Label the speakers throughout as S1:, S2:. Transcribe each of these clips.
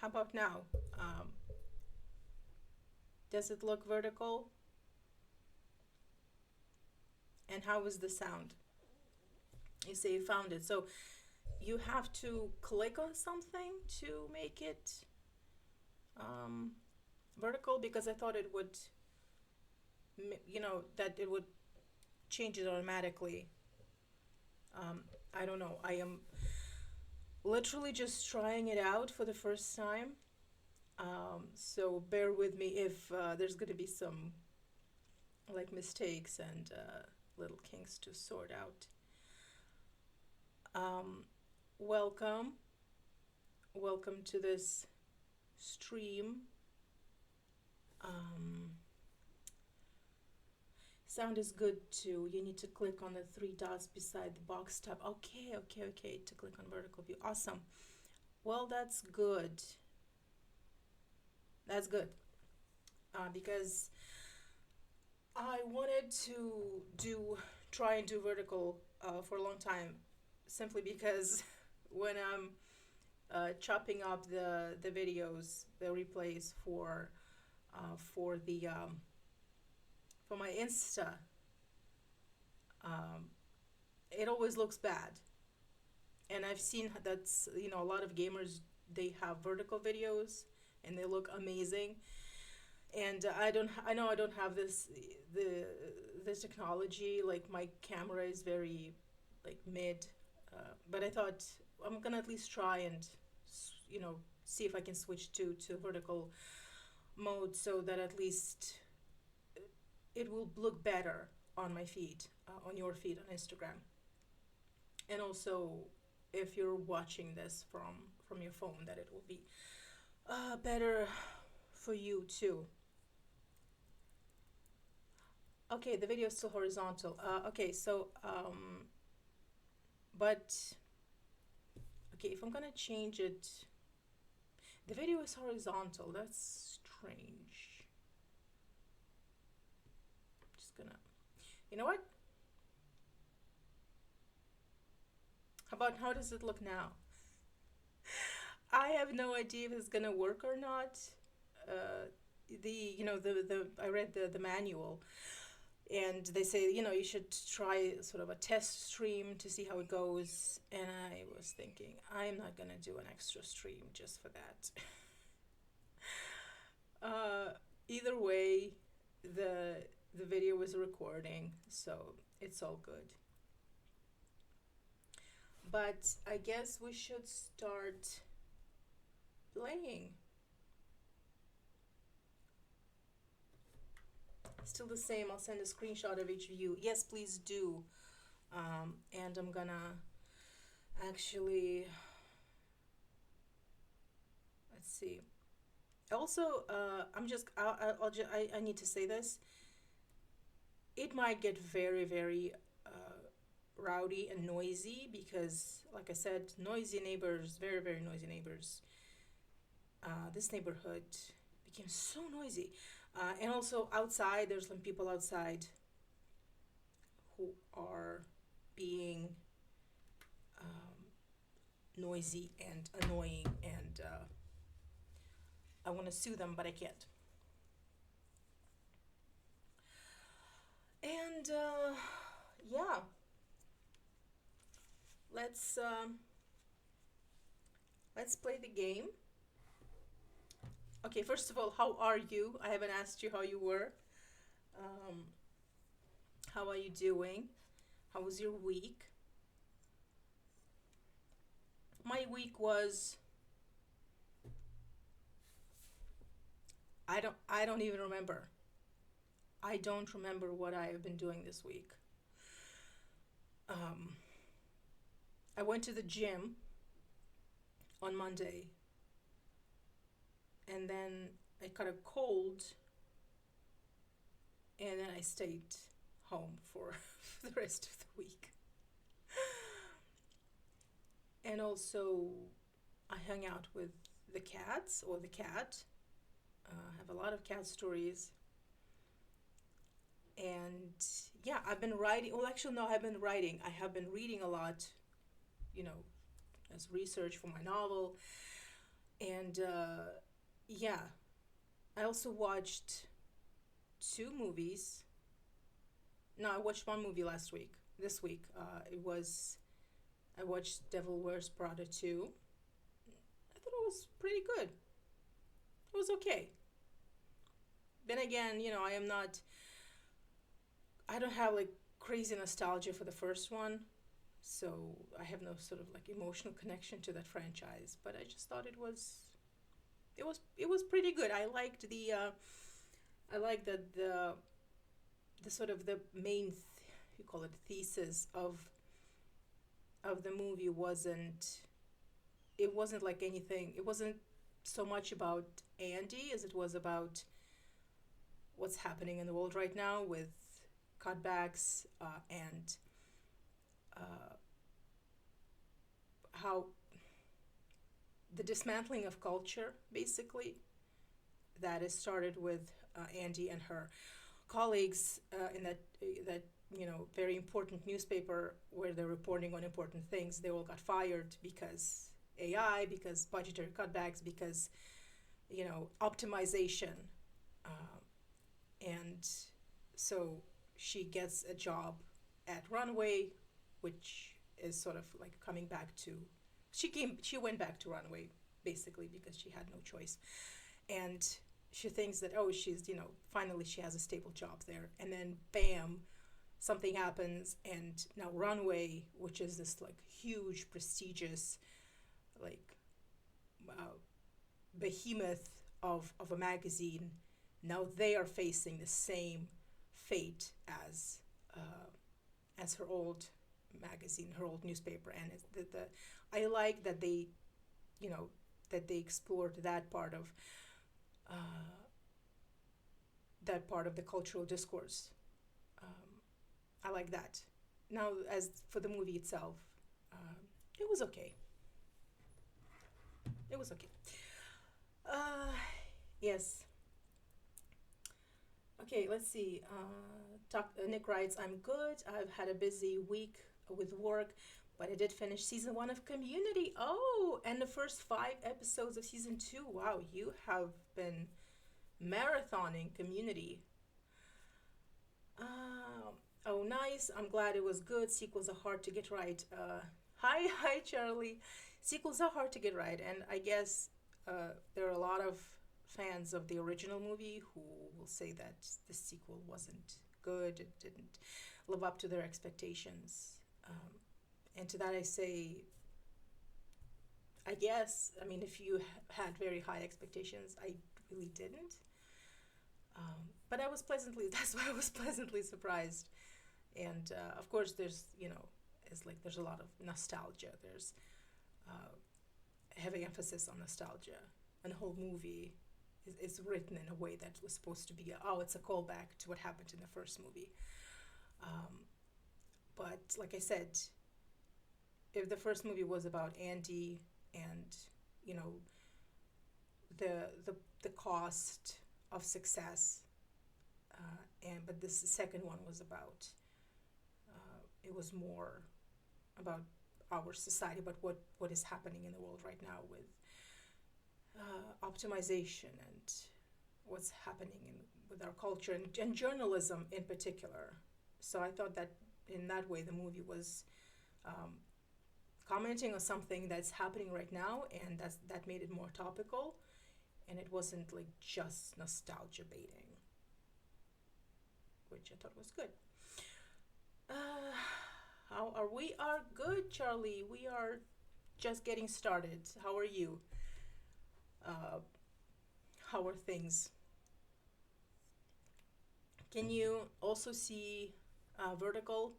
S1: How about now? Um, does it look vertical? And how is the sound? You say you found it. So you have to click on something to make it um, vertical because I thought it would, that it would change it automatically. I don't know. I am literally just trying it out for the first time. So bear with me if there's going to be some like mistakes and little kinks to sort out. Um, welcome, welcome to this stream. Um, Sound is good too. You need to click on the three dots beside the box tab. Okay, okay, okay. To click on vertical view. Awesome. Well, that's good. That's good. Because I wanted to try and do vertical for a long time, simply because when I'm chopping up the videos, the replays for the for my Insta, um, it always looks bad. And I've seen that's a lot of gamers, they have vertical videos and they look amazing. And I know I don't have the this technology. Like my camera is very like mid, but I thought I'm gonna at least try and see if I can switch to vertical mode so that at least it will look better on my feed, on your feed on Instagram. And also, if you're watching this from your phone, that it will be better for you too. Okay, the video is still horizontal. Okay, so but okay, if I'm gonna change it, the video is horizontal. That's strange. Just gonna, you know what? How does it look now? I have no idea if it's gonna work or not. The I read the manual, and they say you should try sort of a test stream to see how it goes. And I was thinking I'm not gonna do an extra stream just for that. uh, Either way, the the video is recording, so it's all good. But I guess we should start playing. Still the same. I'll send a screenshot of each view. Yes, please do. And I'm gonna actually, let's see. Also, I need to say this. It might get very, very rowdy and noisy because, like I said, noisy neighbors, very, very noisy neighbors. This neighborhood became so noisy. And also outside, there's some people outside who are being noisy and annoying, and I want to sue them, but I can't. And yeah, let's let's play the game. Okay, first of all, how are you? I haven't asked you how you were. Um, how are you doing? How was your week? My week was, I don't even remember. I don't remember what I have been doing this week. Um, I went to the gym on Monday, and then I caught a cold, and then I stayed home for the rest of the week. And also, I hung out with the cats or the cat. I have a lot of cat stories. And yeah, I've been writing. Well, actually, no, I've been writing. I have been reading a lot, you know, as research for my novel. And yeah, I also watched two movies. No, I watched one movie last week. This week, I watched Devil Wears Prada 2. I thought it was pretty good. It was okay. Then again, I don't have like crazy nostalgia for the first one, so I have no sort of like emotional connection to that franchise. But I just thought it was pretty good. I like that the sort of the main you call it thesis of the movie wasn't like anything. It wasn't so much about Andy as it was about what's happening in the world right now with cutbacks, and uh, how the dismantling of culture, basically, that is started with Andy and her colleagues in that very important newspaper where they're reporting on important things. They all got fired because AI, because budgetary cutbacks, because optimization, uh, and so she gets a job at Runway, which is sort of like coming back to. She went back to Runway basically because she had no choice, and she thinks that, oh, she's finally she has a stable job there, and then bam, something happens, and now Runway, which is this like huge prestigious like uh, behemoth of a magazine, now they are facing the same fate as her old magazine, her old newspaper. And I like that they you know that they explored uh, that part of the cultural discourse. I like that. Now, as for the movie itself, it was okay. It was okay. Uh, yes. Okay, let's see. Nick writes, I'm good. I've had a busy week with work, but I did finish season one of Community. Oh, and the first 5 episodes of season two. Wow, you have been marathoning Community. Oh, nice. I'm glad it was good. Sequels are hard to get right. Hi, Charlie. Sequels are hard to get right, and I guess there are a lot of fans of the original movie who will say that the sequel wasn't good. It didn't live up to their expectations. And to that, I say, I guess, I mean, if you had very high expectations, I really didn't. But I was pleasantly, that's why I was pleasantly surprised. And of course, it's like there's a lot of nostalgia. There's uh, heavy emphasis on nostalgia. And the whole movie is written in a way that was supposed to be, it's a callback to what happened in the first movie. Um, but like I said, if the first movie was about Andy and, you know, the cost of success, but this second one was about, it was more about our society, about what is happening in the world right now with optimization and what's happening with our culture and journalism in particular. So I thought that in that way the movie was um, commenting on something that's happening right now, and that made it more topical, and it wasn't like just nostalgia baiting, which I thought was good. Uh, how are we? Are good, Charlie. We are just getting started. How are you? Uh, how are things? Can you also see vertical?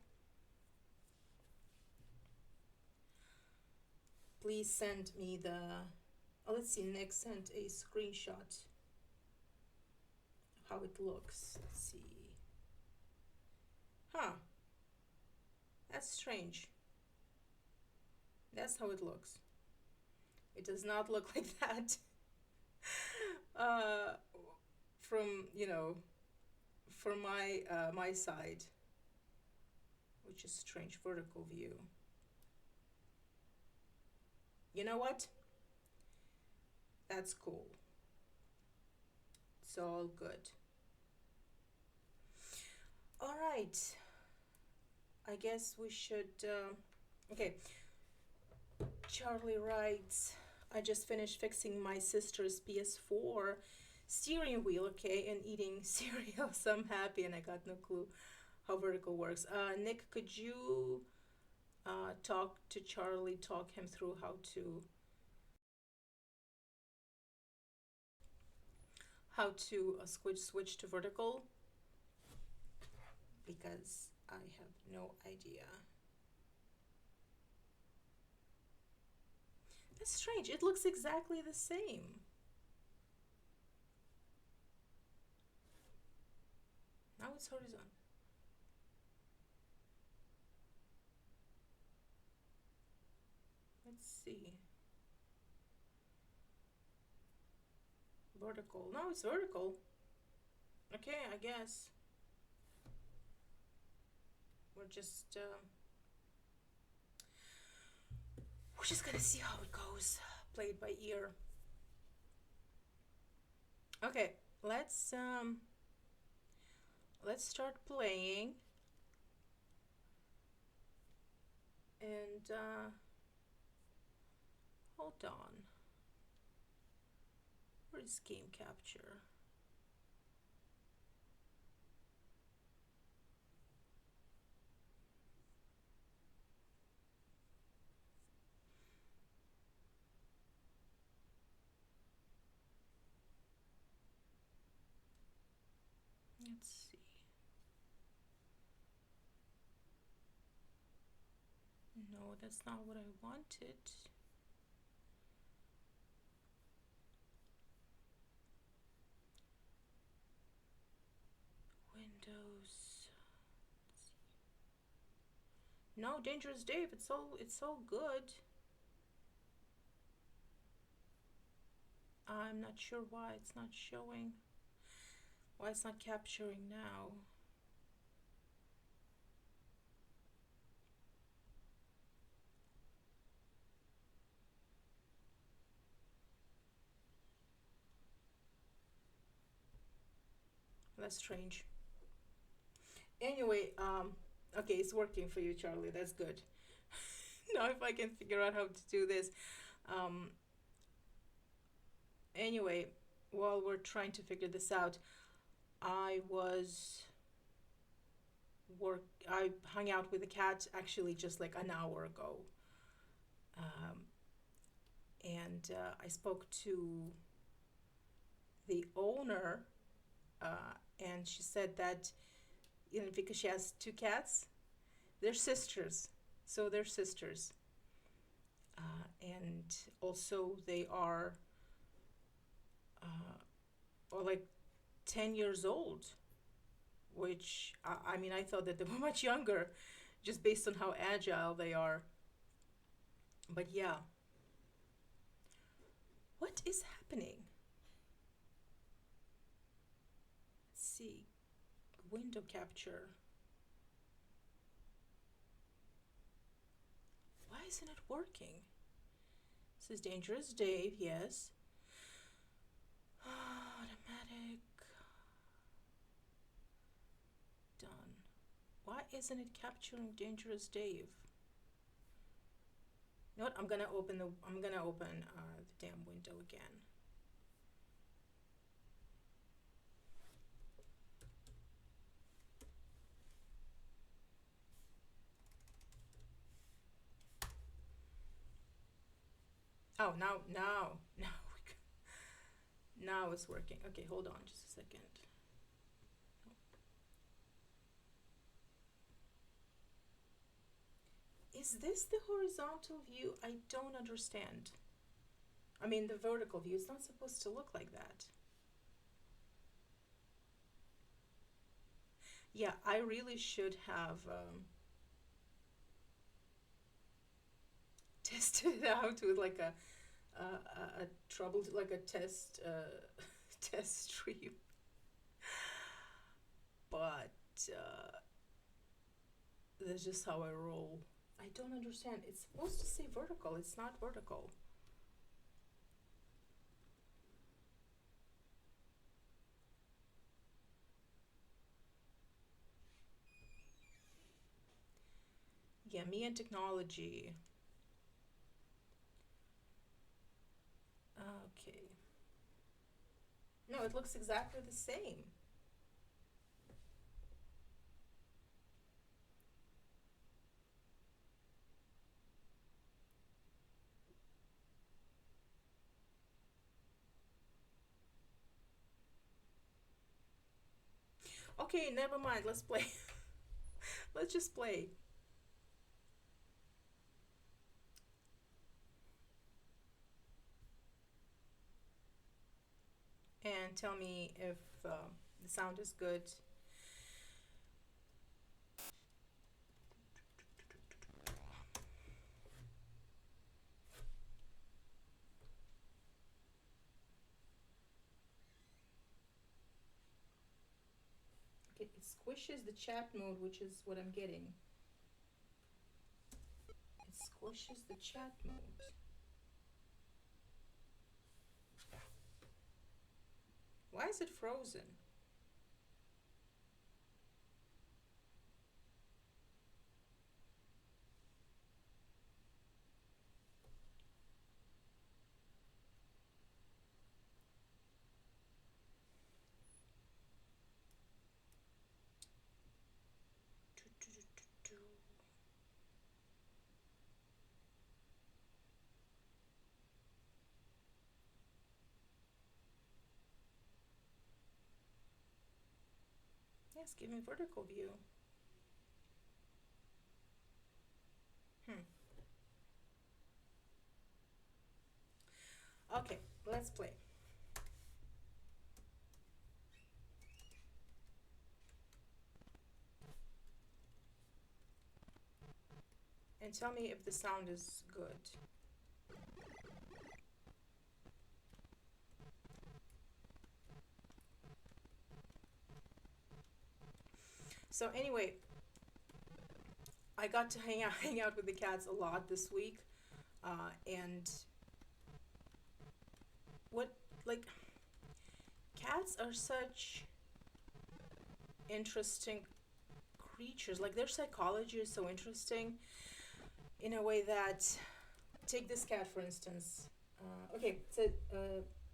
S1: Please send me the. Oh, let's see. Nick sent a screenshot of how it looks. Let's see. Huh. That's strange. That's how it looks. It does not look like that. uh, from from my side, which is strange vertical view. You know what? That's cool. It's all good. All right. I guess we should. Okay. Charlie writes, I just finished fixing my sister's PS4 steering wheel, okay, and eating cereal, so I'm happy and I got no clue how vertical works. Nick, could you talk to Charlie, talk him through how to switch to vertical, because I have no idea. That's strange. It looks exactly the same. Now it's horizontal. Let's see. Vertical. No, it's vertical. Okay, I guess. We're just gonna see how it goes. Play it by ear. Okay, let's start playing. And hold on. Where is game capture? Let's see. No, that's not what I wanted. Windows. No, Dangerous Dave. It's all good. I'm not sure why it's not showing. Why it's not capturing now. That's strange. Anyway, okay, it's working for you, Charlie. That's good. Now if I can figure out how to do this. Um, anyway, while we're trying to figure this out, I was I hung out with a cat actually just like an hour ago. Um, and I spoke to the owner, and she said that, because she has two cats, they're sisters. So they're sisters. And also they are or like 10 years old, which I mean, I thought that they were much younger just based on how agile they are. But yeah, what is happening? Let's see. Window capture. Why isn't it working? This is Dangerous Dave, yes. Automatic. Done. Why isn't it capturing Dangerous Dave? You know what? I'm gonna open the damn window again. Oh, now it's working. Okay, hold on just a second. Is this the horizontal view? I don't understand. I mean, the vertical view is not supposed to look like that. Yeah, I really should have tested it out with like a troubled, like a test test stream. But that's just how I roll. I don't understand. It's supposed to say vertical. It's not vertical. Yeah, me and technology. Okay. No, it looks exactly the same. Okay, never mind. Let's play. Let's just play. And tell me if the sound is good. Okay, it squishes the chat mode, which is what I'm getting. It squishes the chat mode. Why is it frozen? Yes, give me vertical view. Hmm. Okay, let's play. And tell me if the sound is good. So anyway, I got to hang out with the cats a lot this week, and what like cats are such interesting creatures. Like their psychology is so interesting in a way that take this cat for instance. Okay, so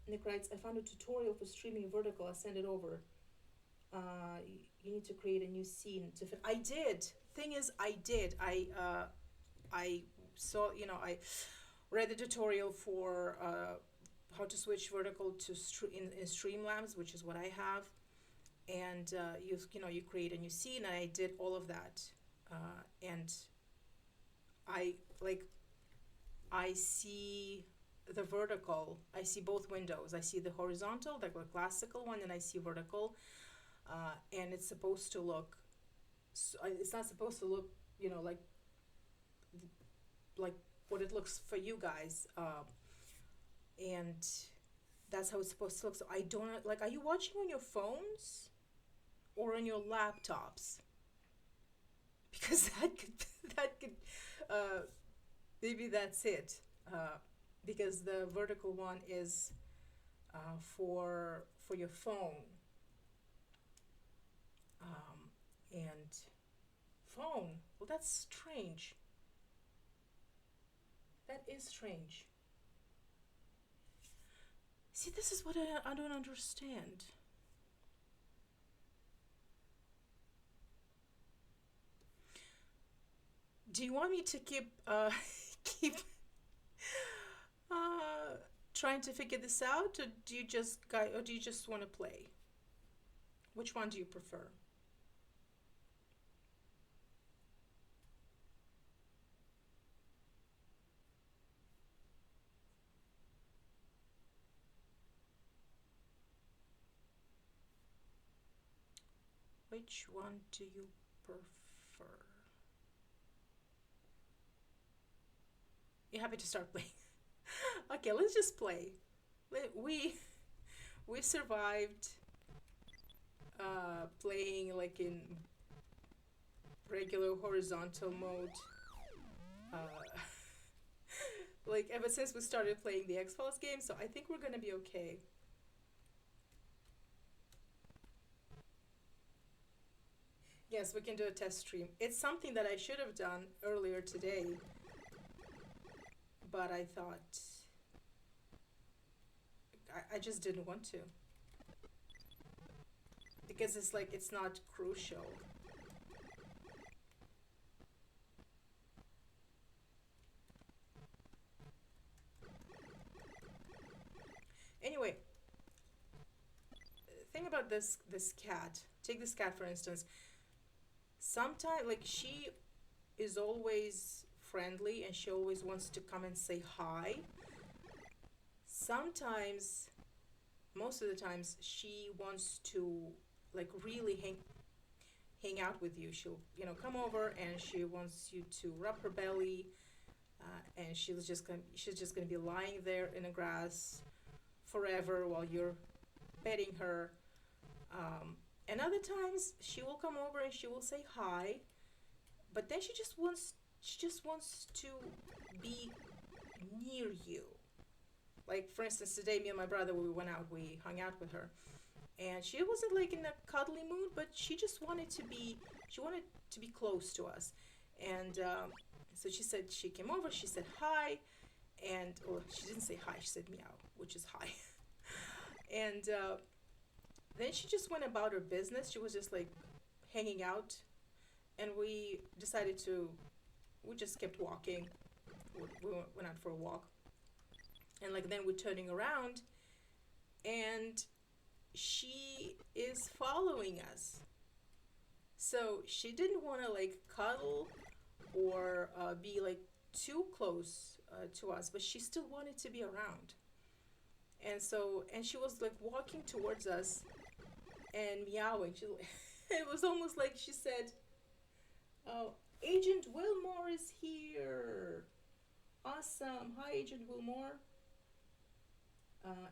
S1: Nick writes, I found a tutorial for streaming vertical. I'll send it over. You need to create a new scene to fit. I did. Thing is, I did. I saw, I read the tutorial for how to switch vertical to in Streamlabs, which is what I have, and you create a new scene. And I did all of that, and I like I see the vertical. I see both windows. I see the horizontal, like the classical one, and I see vertical, and it's supposed to look. It's not supposed to look, like what it looks for you guys, and that's how it's supposed to look. So I don't like. Are you watching on your phones or on your laptops? Because that could uh, maybe that's it. Because the vertical one is for your phone, and phone. Well, that's strange. That is strange. See, this is what I don't understand. Do you want me to keep keep uh, trying to figure this out, or do you just want to play? Which one do you prefer? Which one do you prefer? You happy to start playing? Okay, let's just play. We we survived playing like in regular horizontal mode. Uh, like ever since we started playing the X Files game, so I think we're gonna be okay. Yes, we can do a test stream. It's something that I should have done earlier today, but I thought I just didn't want to because it's like it's not crucial. Anyway, think about this cat. Take this cat for instance. Sometimes like she is always friendly and she always wants to come and say hi. Sometimes, most of the times, she wants to like really hang out with you. She'll come over and she wants you to rub her belly, and she's just gonna be lying there in the grass forever while you're petting her. And other times she will come over and she will say hi, but then she just wants to be near you. Like for instance, today me and my brother we went out, we hung out with her, and she wasn't like in a cuddly mood, but she wanted to be close to us, and so she came over, she said hi, and well, she didn't say hi, she said meow, which is hi, and then she just went about her business. She was just like hanging out, and we just kept walking. We went out for a walk, and like then we're turning around, and she is following us. So she didn't want to like cuddle or be like too close to us, but she still wanted to be around. And she was like walking towards us and meowing. It was almost like she said, "Oh, Agent Wilmore is here. Awesome. Hi, Agent Wilmore.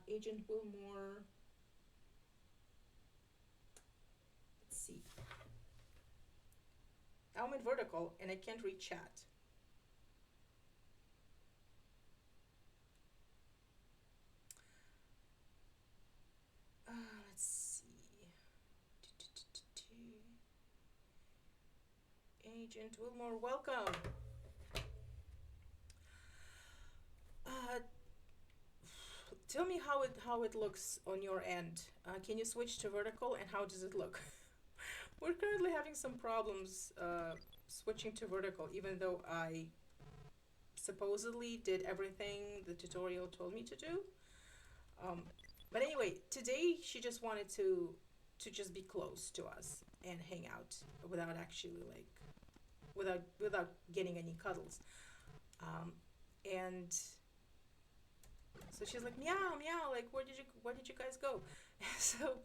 S1: Agent Wilmore. Let's see. I'm in vertical and I can't read chat. Let's see. Agent Wilmore, welcome. Uh, Tell me how it looks on your end. Can you switch to vertical and how does it look? We're currently having some problems switching to vertical, even though I supposedly did everything the tutorial told me to do. Um, but anyway, today she just wanted to just be close to us and hang out without actually like without getting any cuddles. Um, and so she's like meow meow, like where did you guys go? So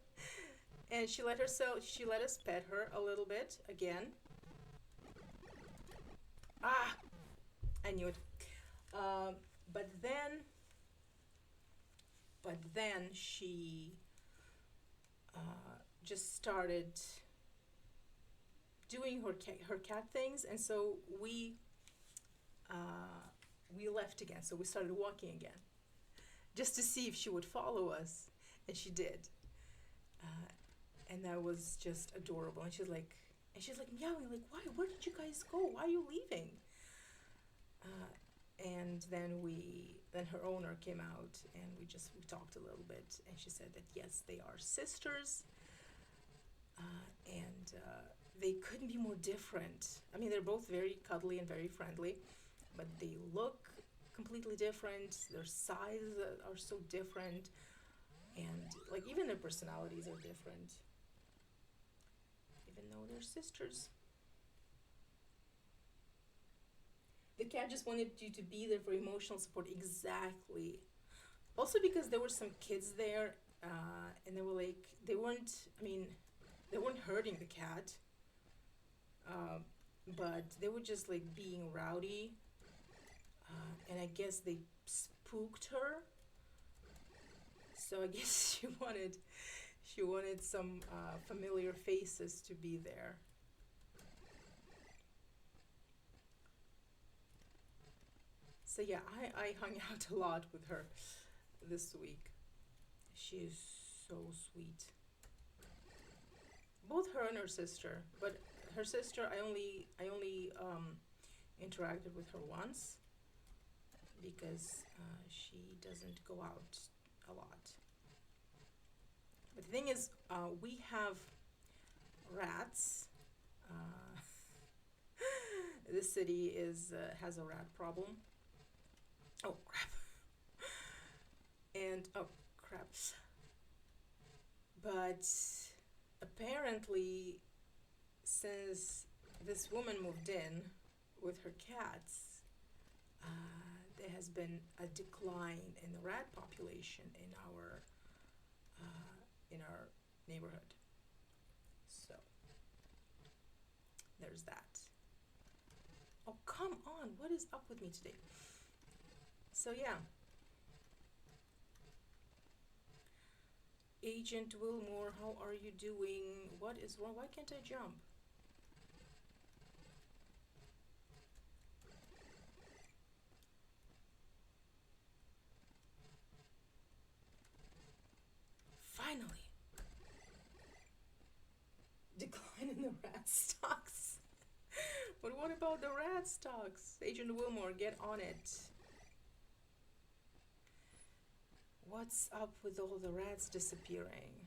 S1: and she let us pet her a little bit again. Ah, I knew it. Um, but then she just started doing her cat things, and so uh, we left again. So we started walking again, just to see if she would follow us, and she did. Uh, and that was just adorable. And she's like meowing, like, why? Where did you guys go? Why are you leaving? Uh, and then her owner came out, and we talked a little bit, and she said that yes, they are sisters, and they couldn't be more different. I mean, they're both very cuddly and very friendly, but they look completely different. Their sizes are so different, and like even their personalities are different, even though they're sisters. The cat just wanted you to be there for emotional support. Exactly. Also because there were some kids there, and they were like they weren't. I mean, they weren't hurting the cat, uh, but they were just like being rowdy, and I guess they spooked her. So I guess she wanted some familiar faces to be there. So yeah, I hung out a lot with her this week. She is so sweet. Both her and her sister, but her sister, I only interacted with her once because she doesn't go out a lot. But the thing is, we have rats. Uh, this city is has a rat problem. Oh crap! And oh crap! But apparently, since this woman moved in with her cats, there has been a decline in the rat population in our neighborhood. So there's that. Oh come on! What is up with me today? So yeah, Agent Wilmore, how are you doing? What is wrong? Why can't I jump? Finally, decline in the rat stocks. But what about the rat stocks? Agent Wilmore, get on it. What's up with all the rats disappearing?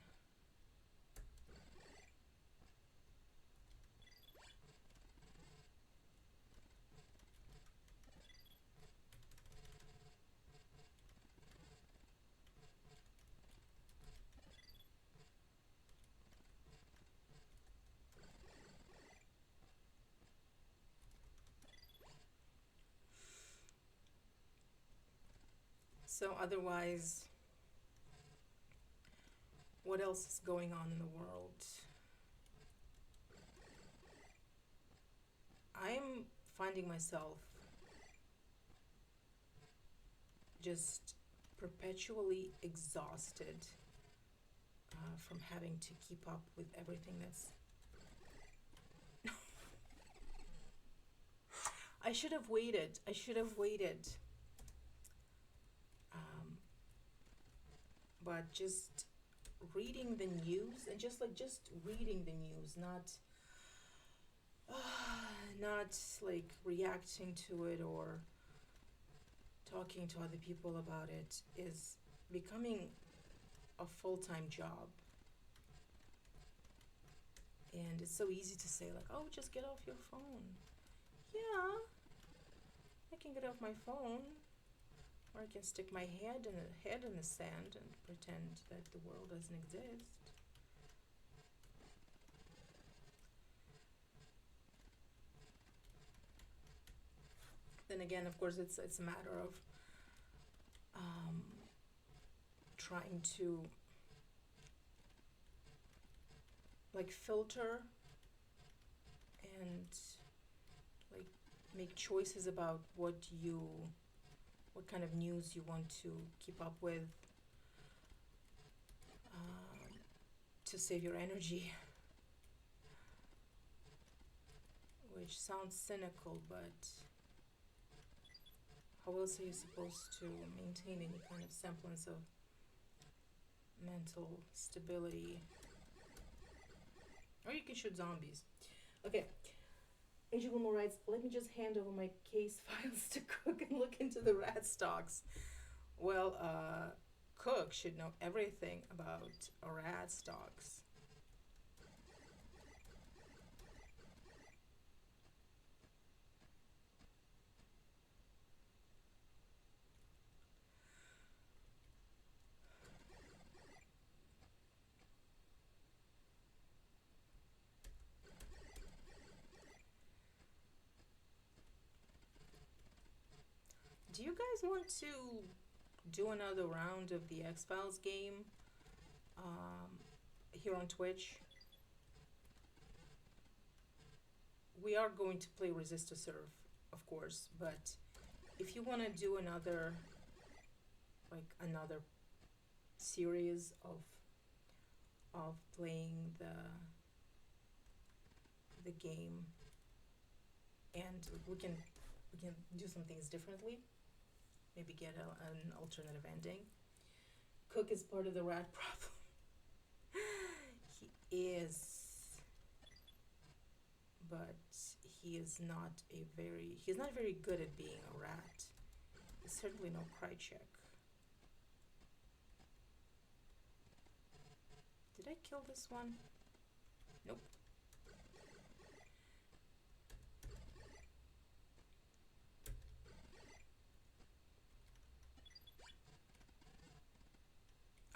S1: So, otherwise, what else is going on in the world? I'm finding myself just perpetually exhausted from having to keep up with everything that's. I should have waited. I should have waited. Um, but just reading the news and just reading the news, not like reacting to it or talking to other people about it is becoming a full-time job. And it's so easy to say like, oh, just get off your phone. Yeah, I can get off my phone, or I can stick my head in the sand and pretend that the world doesn't exist. Then again, of course, it's a matter of um, trying to like filter and like make choices about what kind of news you want to keep up with um, to save your energy, which sounds cynical, but how else are you supposed to maintain any kind of semblance of mental stability? Or you can shoot zombies. Okay. Agent Wilmore writes, let me just hand over my case files to Cook and look into the rat stocks. Well, Cook should know everything about rat stocks. Do you guys want to do another round of the X Files game here on Twitch? We are going to play Resist to Serve, of course, but if you want to do another series of playing the game, and we can do some things differently. Maybe get an alternative ending. Cook is part of the rat problem. He is. but he's not very good at being a rat. He's certainly no Krychek. Did I kill this one? Nope.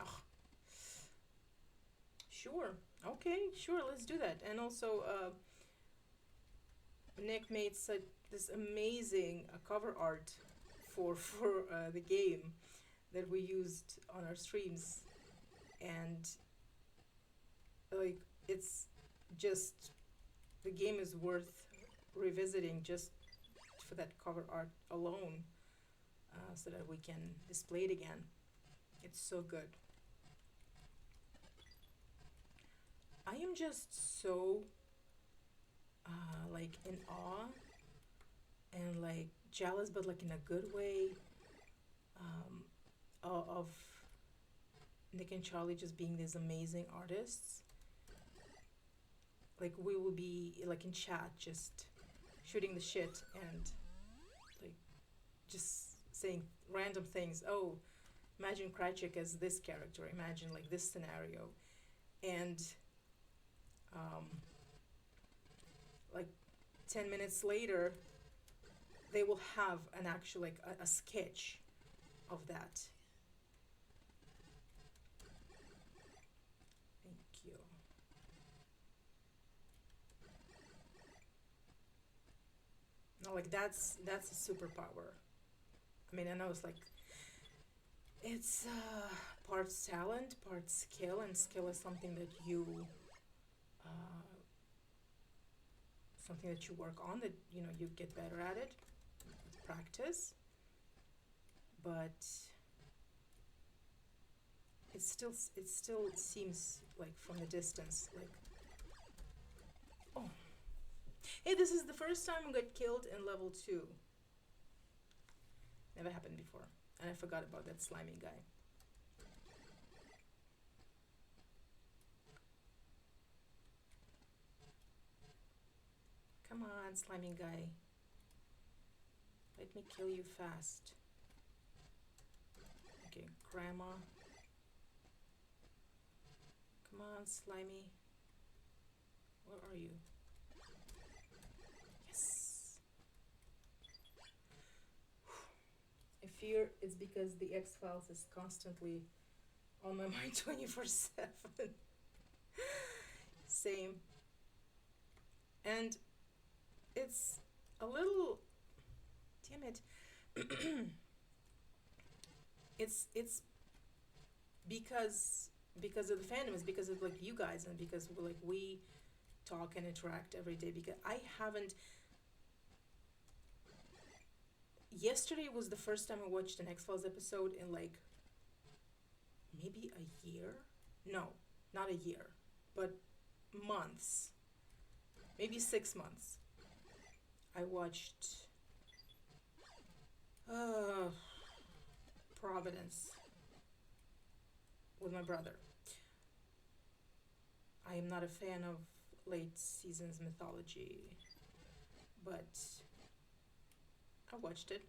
S1: Oh, sure. Okay, sure. Let's do that. And also, Nick made such this amazing cover art for the game that we used on our streams, and like it's just the game is worth revisiting just for that cover art alone, so that we can display it again. It's so good. I am just so like in awe and like jealous, but like in a good way, um, of Nick and Charlie just being these amazing artists. Like we will be like in chat just shooting the shit and like just saying random things. Oh, imagine Krychek as this character. Imagine like this scenario, and um, like 10 minutes later, they will have an actual like a sketch of that. Thank you. No, like that's a superpower. I mean, I know it's like it's parts talent, parts skill, and skill is uh, something that you work on, that you get better at it with practice. But it still seems like from the distance like, oh, hey, this is the first time I got killed in level 2. Never happened before, and I forgot about that slimy guy. Come on, slimy guy, let me kill you fast. Okay, grandma, come on, slimy, where are you? Yes. I fear it's because the X Files is constantly on my mind 24/7. Same. And it's a little, damn it. It's because of the fandom, it's because of like you guys, and because we talk and interact every day. Because I haven't. Yesterday was the first time I watched an X Files episode in like maybe a year. No, not a year, but months. Maybe 6 months. I watched uh, Providence with my brother. I am not a fan of late seasons mythology, but I watched it.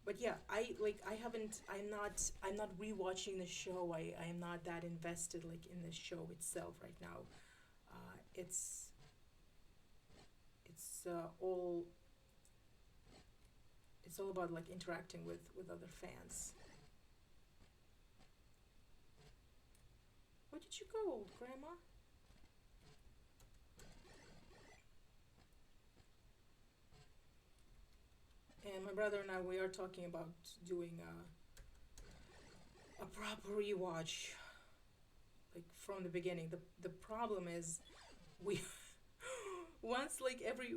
S1: But yeah, I haven't I'm not rewatching the show. I am not that invested like in the show itself right now. It's all about like interacting with other fans. Where did you go, Grandma? And my brother and I, we are talking about doing a proper rewatch, like from the beginning. The problem is we once like every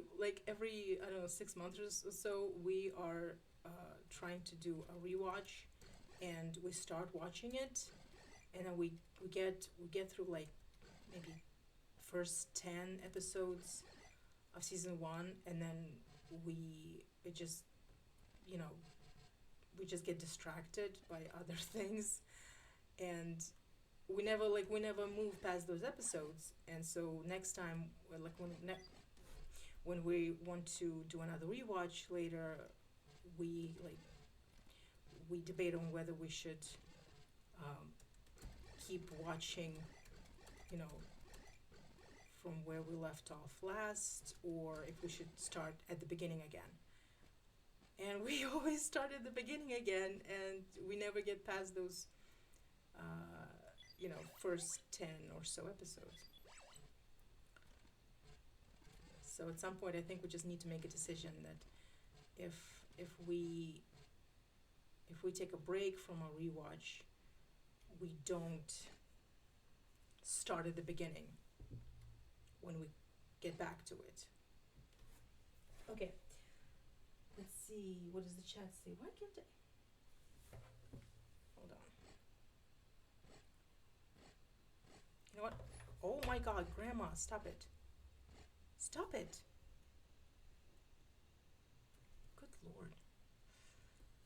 S1: I don't know 6 months or so we are trying to do a rewatch, and we start watching it, and then we get through like maybe first 10 episodes of season 1, and then it just you know we just get distracted by other things, and we never move past those episodes. And so next time, well, like when when we want to do another rewatch later, we like we debate on whether we should um, keep watching, you know, from where we left off last, or if we should start at the beginning again. And we always start at the beginning again, and we never get past those, first 10 or so episodes. So at some point, I think we just need to make a decision that if if we if we take a break from a rewatch, we don't start at the beginning when we get back to it. Okay. Let's see. What does the chat say? Why can't I? Hold on. You know what? Oh my God, Grandma, stop it. Stop it. Good Lord.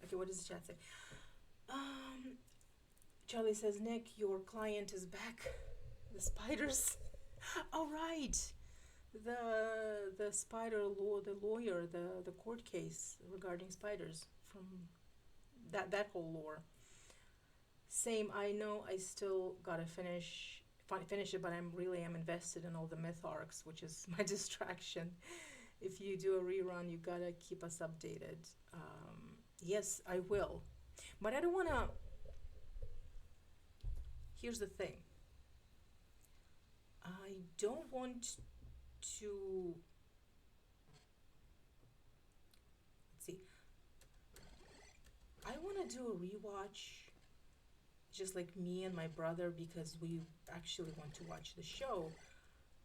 S1: Okay, what does the chat say? Charlie says, Nick, your client is back. The spiders. Oh, right. The spider law, the lawyer, the court case regarding spiders from that whole lore. Same. I know. I still gotta finish it, but I'm invested in all the myth arcs, which is my distraction. If you do a rerun, you gotta keep us updated. Yes, I will, but I don't wanna. Here's the thing. I don't want to. Let's see. I want to do a rewatch, just like me and my brother, because we actually want to watch the show.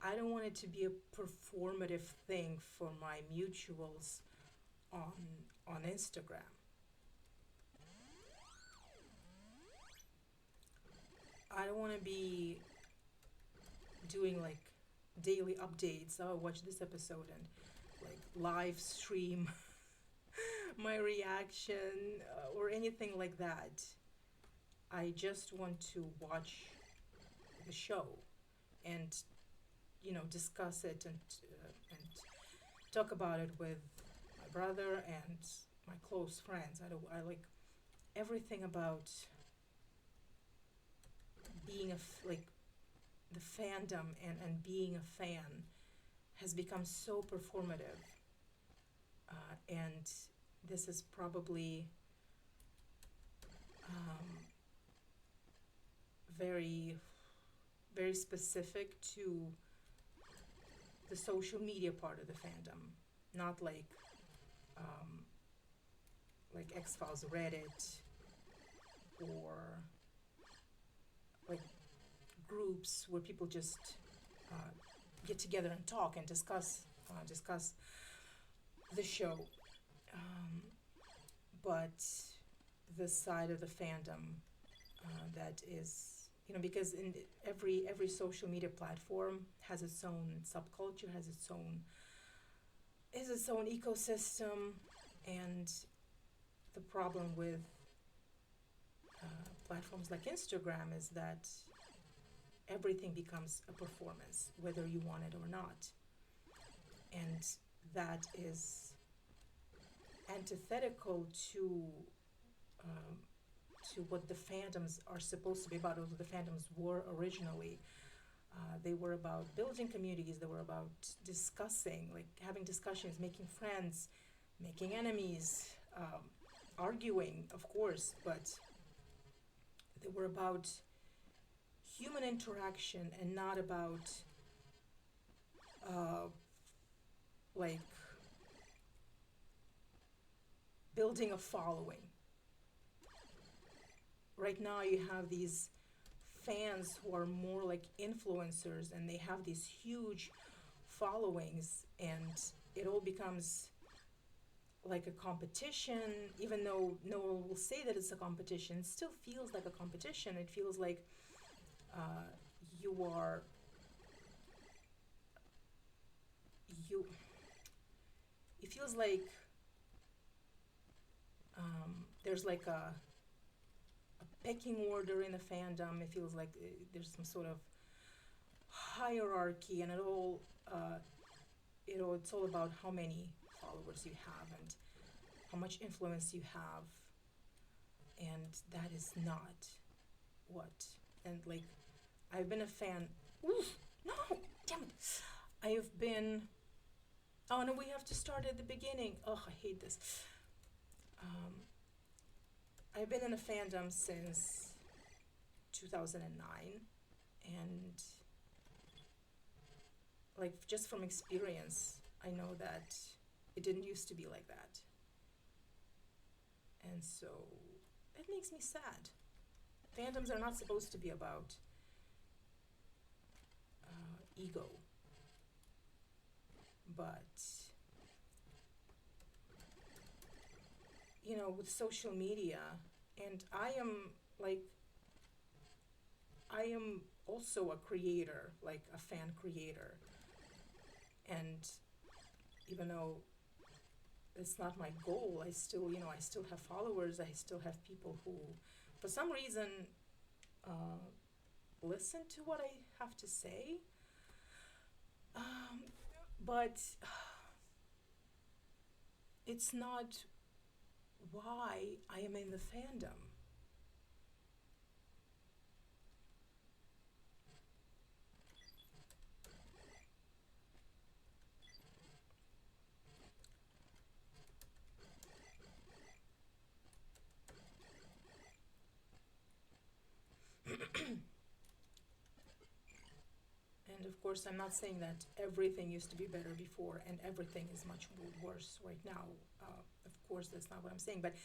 S1: I don't want it to be a performative thing for my mutuals on Instagram. I don't want to be doing like daily updates. Oh, watch this episode and like live stream my reaction or anything like that. I just want to watch the show and discuss it and talk about it with my brother and my close friends. I like everything about being like the fandom and being a fan has become so performative, and this is probably very very specific to the social media part of the fandom, not like X-Files Reddit or like groups where people just get together and talk and discuss the show, but the side of the fandom that is, because in every social media platform has its own subculture, has its own ecosystem, and the problem with platforms like Instagram is that everything becomes a performance, whether you want it or not. And that is antithetical to what the fandoms are supposed to be about, or what the fandoms were originally. They were about building communities, they were about discussing, like having discussions, making friends, making enemies, arguing, of course, but they were about human interaction and not about like building a following. Right now you have these fans who are more like influencers, and they have these huge followings, and it all becomes like a competition. Even though no one will say that it's a competition, it still feels like a competition. It feels like you are you it feels like there's like a pecking order in the fandom. It feels like there's some sort of hierarchy, and it all it's all about how many followers you have and how much influence you have, and that is not what. And like, I've been a fan. Oof, no, damn it. I've been. Oh no, we have to start at the beginning. Oh, I hate this. Um, I've been in a fandom since 2009, and like just from experience, I know that it didn't used to be like that, and so it makes me sad. Fandoms are not supposed to be about ego, but with social media, and like, I am also a creator, like a fan creator, and even though it's not my goal, I still have followers, I still have people who, for some reason, uh, listen to what I have to say. Um, but it's not why I am in the fandom. And of course, I'm not saying that everything used to be better before and everything is much worse right now. Of course, that's not what I'm saying. But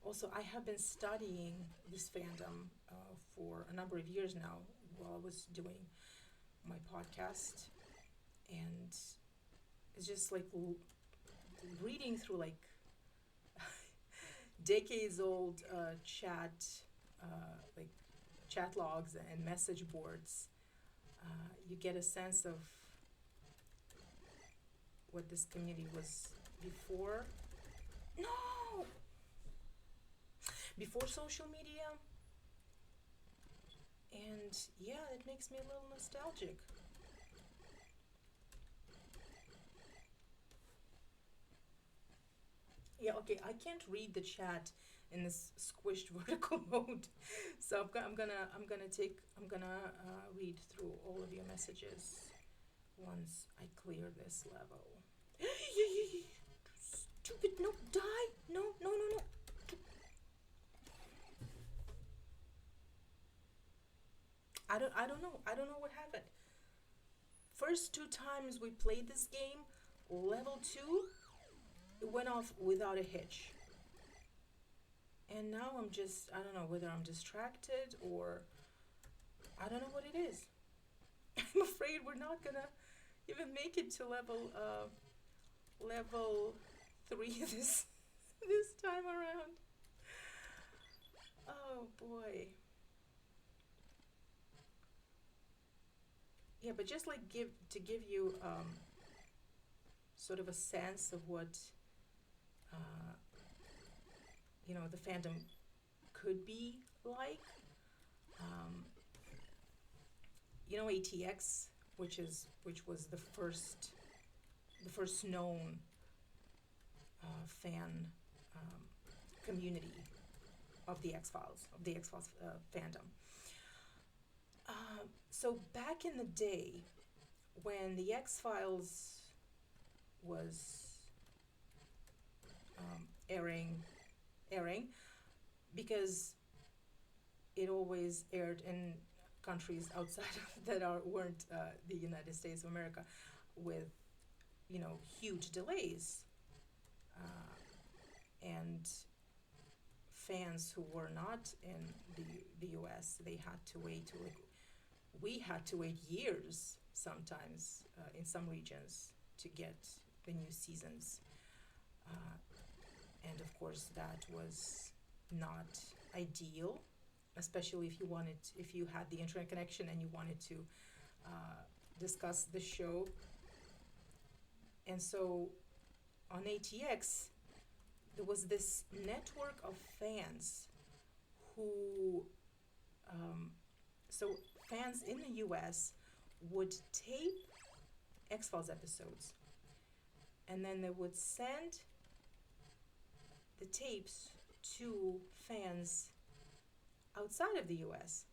S1: also, I have been studying this fandom for a number of years now while I was doing my podcast. And it's just like reading through like decades old like chat logs and message boards. You get a sense of what this community was before. No! Before social media. And yeah, it makes me a little nostalgic. Yeah, okay, I can't read the chat in this squished vertical mode. So I'm gonna read through all of your messages once I clear this level. Stupid, no, die! No, no, no, no. I don't know. I don't know what happened. First two times we played this game, level 2, it went off without a hitch. And now I don't know whether I'm distracted or I don't know what it is. I'm afraid we're not gonna even make it to level 3 this time around. Oh boy. Yeah, but just like give you sort of a sense of what uh, the fandom could be like. Um, ATX, which was the first known fan um, community of the X Files fandom. So back in the day, when the X Files was airing, because it always aired in countries outside of, weren't the United States of America, with huge delays, and fans who were not in the U.S. they had to wait like we had to wait years sometimes in some regions to get the new seasons, uh, and of course that was not ideal, especially if you had the internet connection and you wanted to discuss the show. And so on ATX, there was this network of fans who, so fans in the US would tape X Files episodes and then they would send the tapes to fans outside of the US.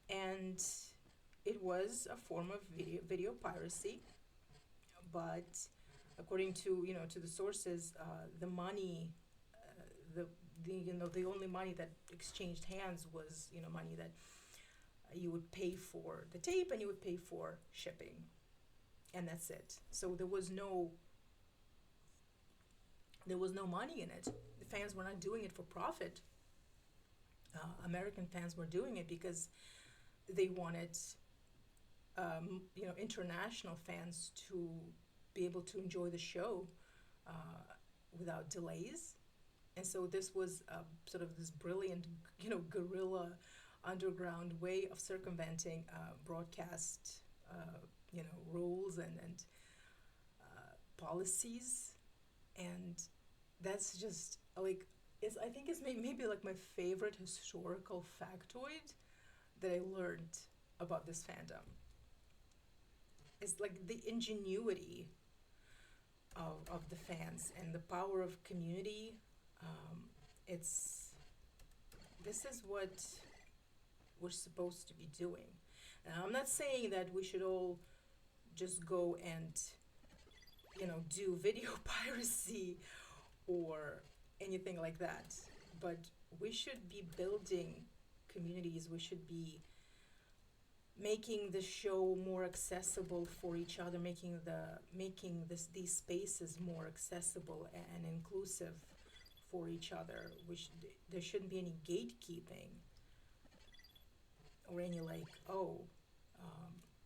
S1: And it was a form of video piracy, but according to to the sources, the money, the only money that exchanged hands was money that you would pay for the tape and you would pay for shipping, and that's it. So there was no money in it. The fans were not doing it for profit. American fans were doing it because they wanted international fans to be able to enjoy the show without delays. And so this was sort of this brilliant, guerrilla underground way of circumventing broadcast, rules and policies. And that's just like, I think it's maybe like my favorite historical factoid that I learned about this fandom. It's like the ingenuity of the fans and the power of community. It's This is what we're supposed to be doing. Now, I'm not saying that we should all just go and do video piracy or anything like that, but we should be building communities. We should be making the show more accessible for each other, making these spaces more accessible and inclusive for each other. There shouldn't be any gatekeeping or any like, oh,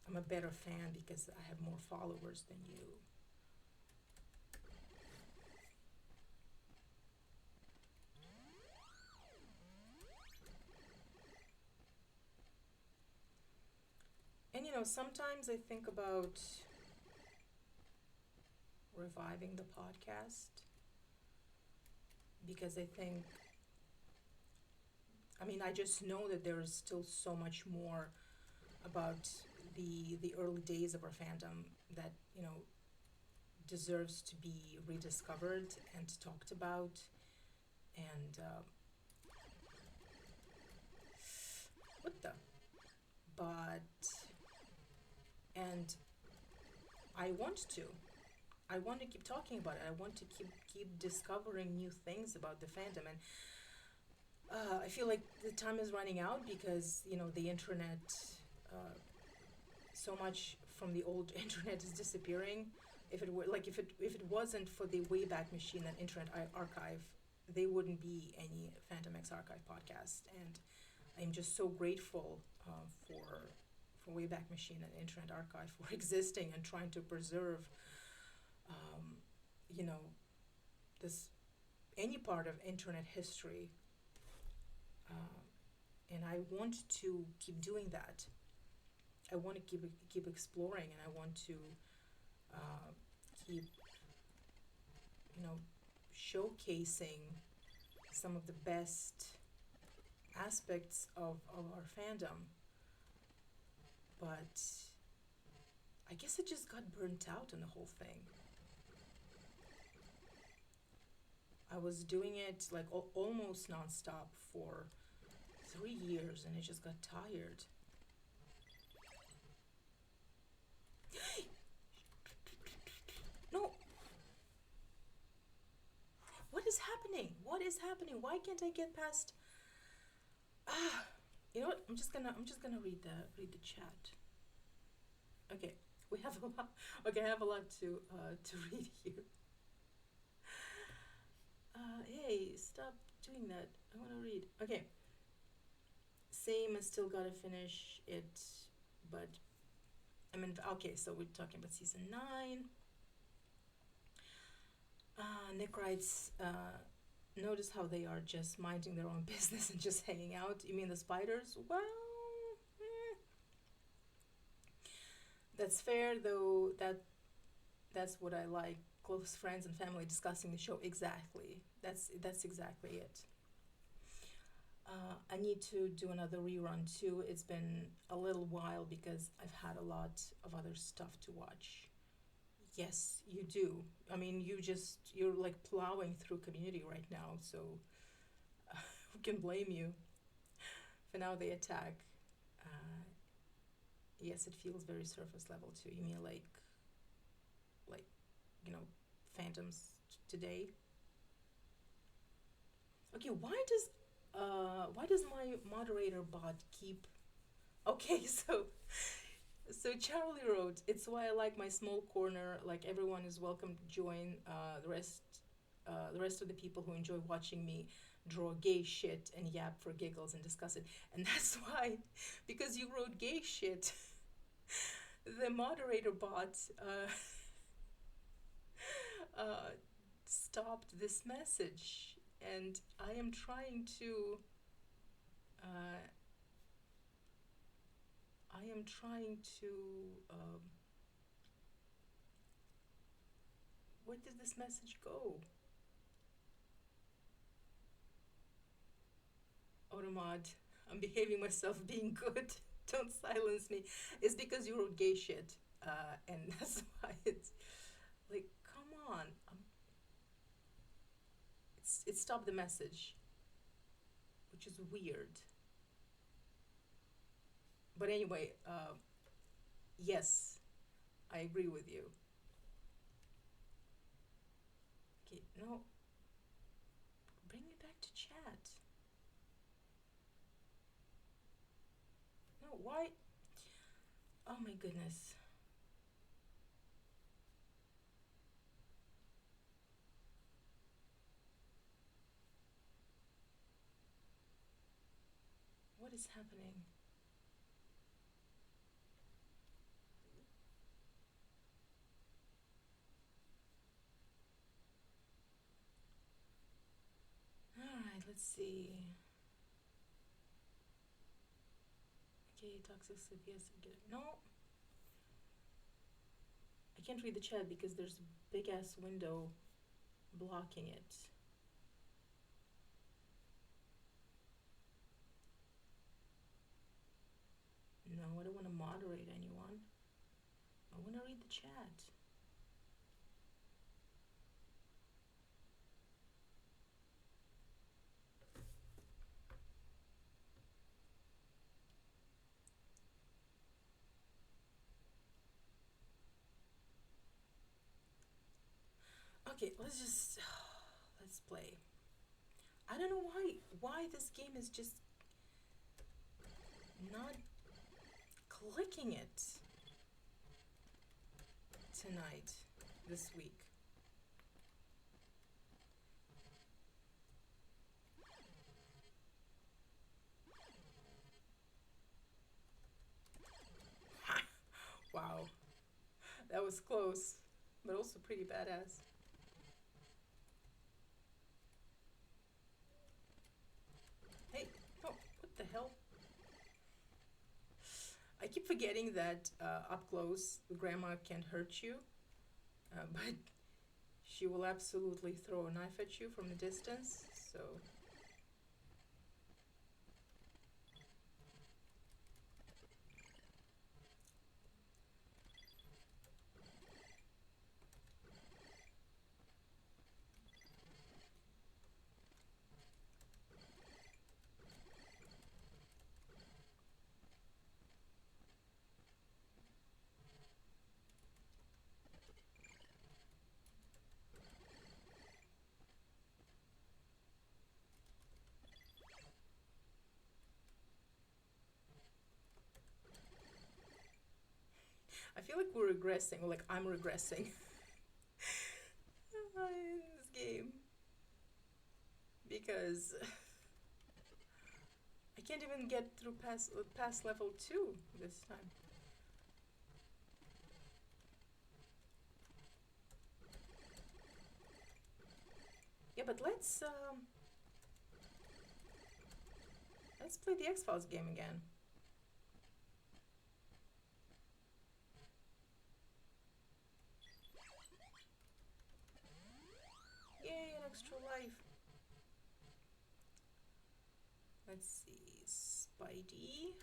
S1: I'm a better fan because I have more followers than you. And sometimes I think about reviving the podcast because I just know that there is still so much more about the early days of our fandom that deserves to be rediscovered and talked about. And what the but and I want to keep talking about it. I want to keep discovering new things about the fandom. And I feel like the time is running out because the internet, so much from the old internet is disappearing. If it wasn't for the Wayback Machine and Internet Archive, there wouldn't be any Phantom X Archive podcast. And I'm just so grateful for Wayback Machine and Internet Archive for existing and trying to preserve, you know, this any part of internet history. And I want to keep doing that. I want to keep exploring, and I want to keep, showcasing some of the best aspects of our fandom. But I guess it just got burnt out in the whole thing. I was doing it like almost nonstop for 3 years, and I just got tired. No, what is happening? What is happening? Why can't I get past? Ah, you know what? I'm just gonna read the chat. Okay, we have a lot. Okay, I have a lot to read here. Hey, stop doing that. I want to read. Okay. Same, I still gotta finish it, but okay, so we're talking about season 9. Nick writes, notice how they are just minding their own business and just hanging out. You mean the spiders? Well, that's fair, though. That's what I like. Close friends and family discussing the show. Exactly. That's exactly it. I need to do another rerun too. It's been a little while because I've had a lot of other stuff to watch. Yes, you do. I mean, you're like plowing through community right now, so who can blame you for now they attack? Uh, yes, it feels very surface level too. You mean like, you know, phantoms today? Okay, why does my moderator bot keep Okay, so Charlie wrote, "It's why I like my small corner. Like everyone is welcome to join. The rest of the people who enjoy watching me draw gay shit and yap for giggles and discuss it. And that's why, because you wrote gay shit, the moderator bot uh, stopped this message, and I am trying to. Uh, I am trying to. Where did this message go? Automod, I'm behaving myself, being good. Don't silence me. It's because you wrote gay shit, and that's why it's like, come on. It stopped the message, which is weird. But anyway, yes, I agree with you. Okay, no, bring me back to chat. No, why? Oh my goodness. What is happening? Alright, let's see. Okay, toxic sleep, yes, I get it. No, I can't read the chat because there's a big ass window blocking it. No, I don't want to moderate anyone. I want to read the chat. Okay, let's play. I don't know why this game is just not clicking it tonight, this week. Wow, that was close, but also pretty badass. Hey, oh, what the hell? I keep forgetting that up close, grandma can't hurt you, but she will absolutely throw a knife at you from a distance. So, I feel like we're regressing, or like I'm regressing in this game because I can't even get through past level 2 this time. Yeah, but let's play the X-Files game again. Yay, an extra life. Let's see, Spidey.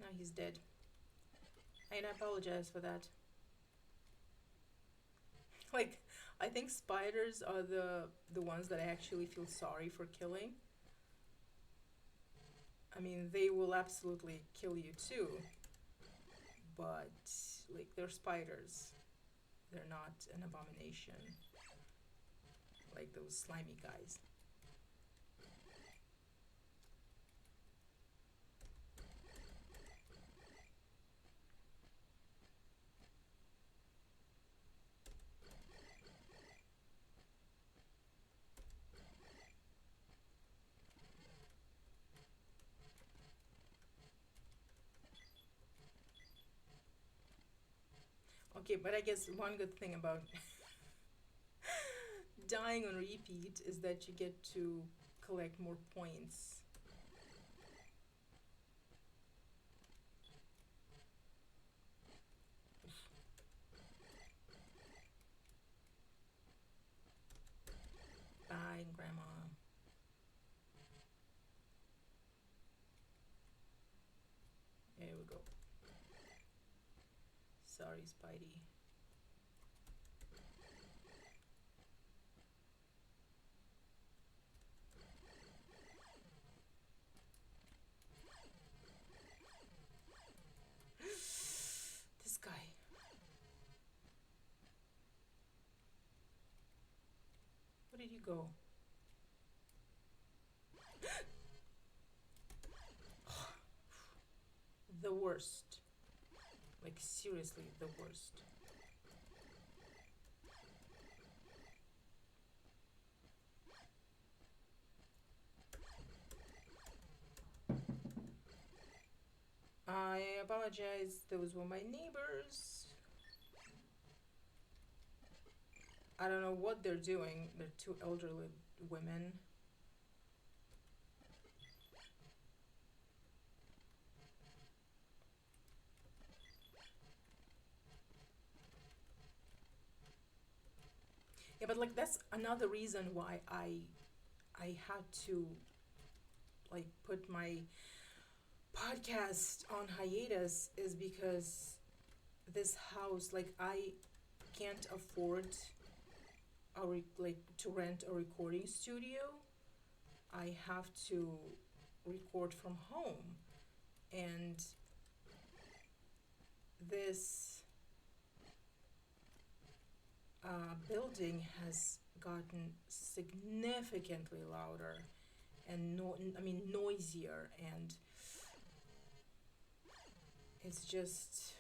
S1: Now he's dead. And I apologize for that. Like, I think spiders are the ones that I actually feel sorry for killing. I mean, they will absolutely kill you too, but like they're spiders. They're not an abomination like those slimy guys. Okay, but I guess one good thing about dying on repeat is that you get to collect more points. Bye, Grandma. There we go. Sorry, Spidey. This guy. Where did you go? The worst. Like, seriously, the worst. I apologize. Those were my neighbors. I don't know what they're doing. They're two elderly women. Yeah, but like that's another reason why I had to like put my podcast on hiatus is because this house, like, I can't afford like to rent a recording studio. I have to record from home, and this building has gotten significantly louder and I mean noisier, and it's just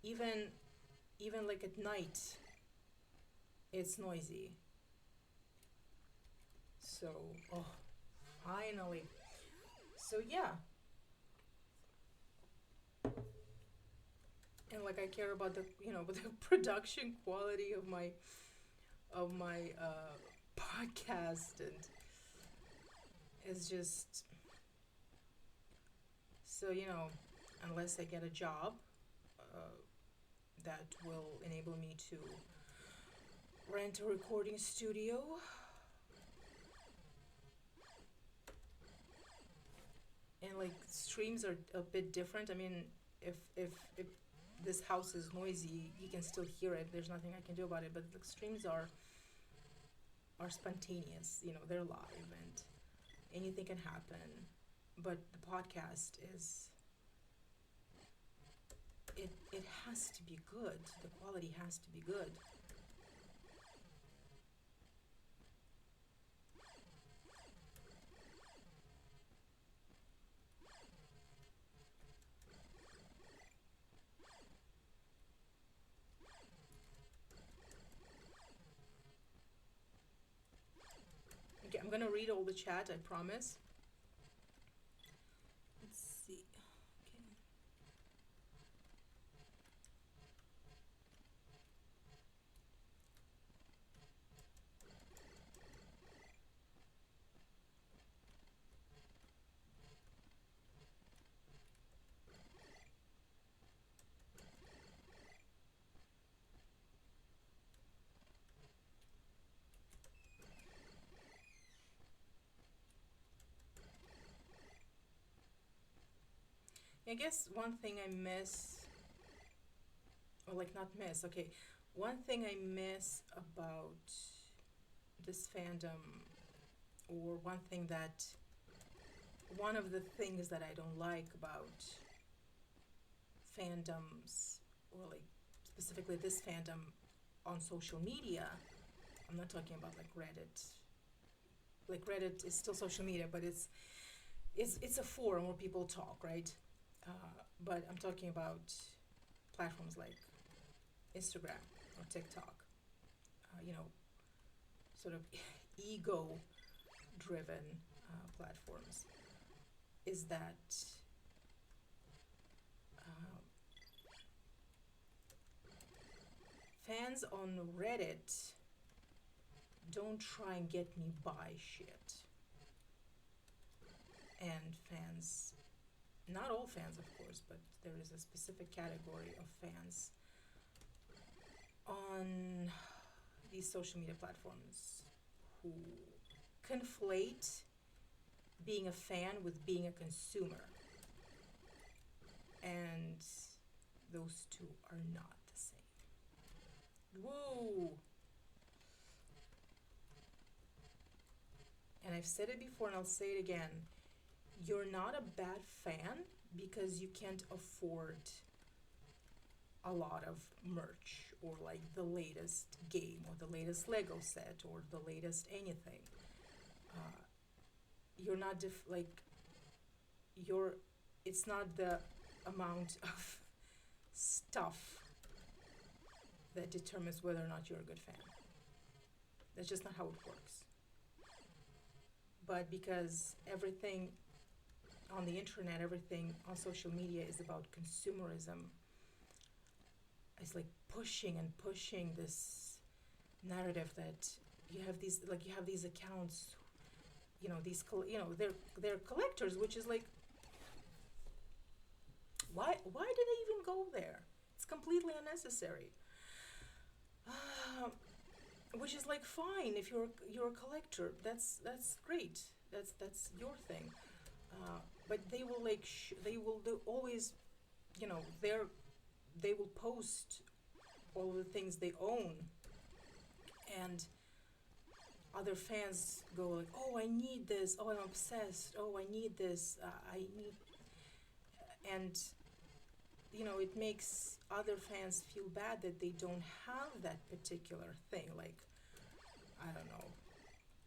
S1: even even like at night it's noisy. So, oh, finally. So yeah, and like I care about the the production quality of my podcast, and it's just so unless I get a job uh, that will enable me to rent a recording studio. And like streams are a bit different. I mean, if this house is noisy, you can still hear it. There's nothing I can do about it. But the streams are spontaneous. They're live and anything can happen. But the podcast is it has to be good. The quality has to be good. Okay, I'm gonna read all the chat. I promise. Let's see. Okay. I guess one thing I miss, or like not miss, okay, One thing I miss about this fandom, or one of the things that I don't like about fandoms, or like specifically this fandom on social media, I'm not talking about like Reddit. Like Reddit is still social media, but it's a forum where people talk, right? But I'm talking about platforms like Instagram or TikTok. You know, sort of ego-driven platforms. Is that uh, fans on Reddit don't try and get me buy shit, and fans, not all fans, of course, but there is a specific category of fans on these social media platforms who conflate being a fan with being a consumer. And those two are not the same. Whoa! And I've said it before and I'll say it again. You're not a bad fan because you can't afford a lot of merch or like the latest game or the latest Lego set or the latest anything. Uh, you're not like you're. It's not the amount of stuff that determines whether or not you're a good fan. That's just not how it works. But because everything on the internet, everything on social media is about consumerism, it's like pushing and pushing this narrative that you have these accounts, they're collectors, which is like, why did I even go there? It's completely unnecessary. Um, which is like fine if you're a collector. That's great. That's your thing. But they will they will do always, they will post all the things they own, and other fans go like, oh, I need this. Oh, I'm obsessed. Oh, I need this. I need, and it makes other fans feel bad that they don't have that particular thing. Like, I don't know,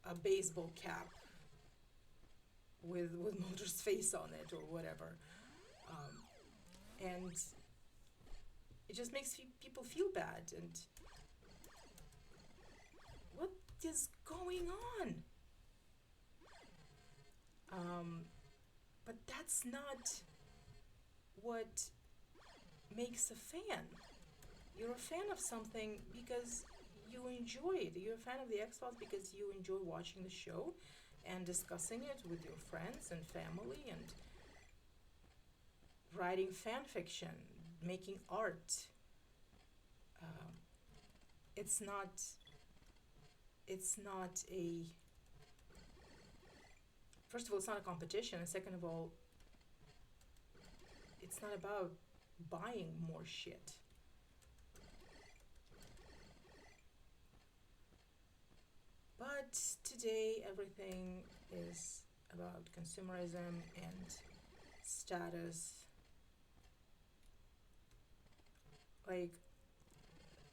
S1: a baseball cap with Mulder's face on it or whatever, and it just makes people feel bad. And what is going on? But that's not what makes a fan. You're a fan of something because you enjoy it. You're a fan of the X Files because you enjoy watching the show and discussing it with your friends and family and writing fan fiction, making art. Um, it's not. It's not a. First of all, it's not a competition, and second of all, it's not about buying more shit. But today, everything is about consumerism and status. Like,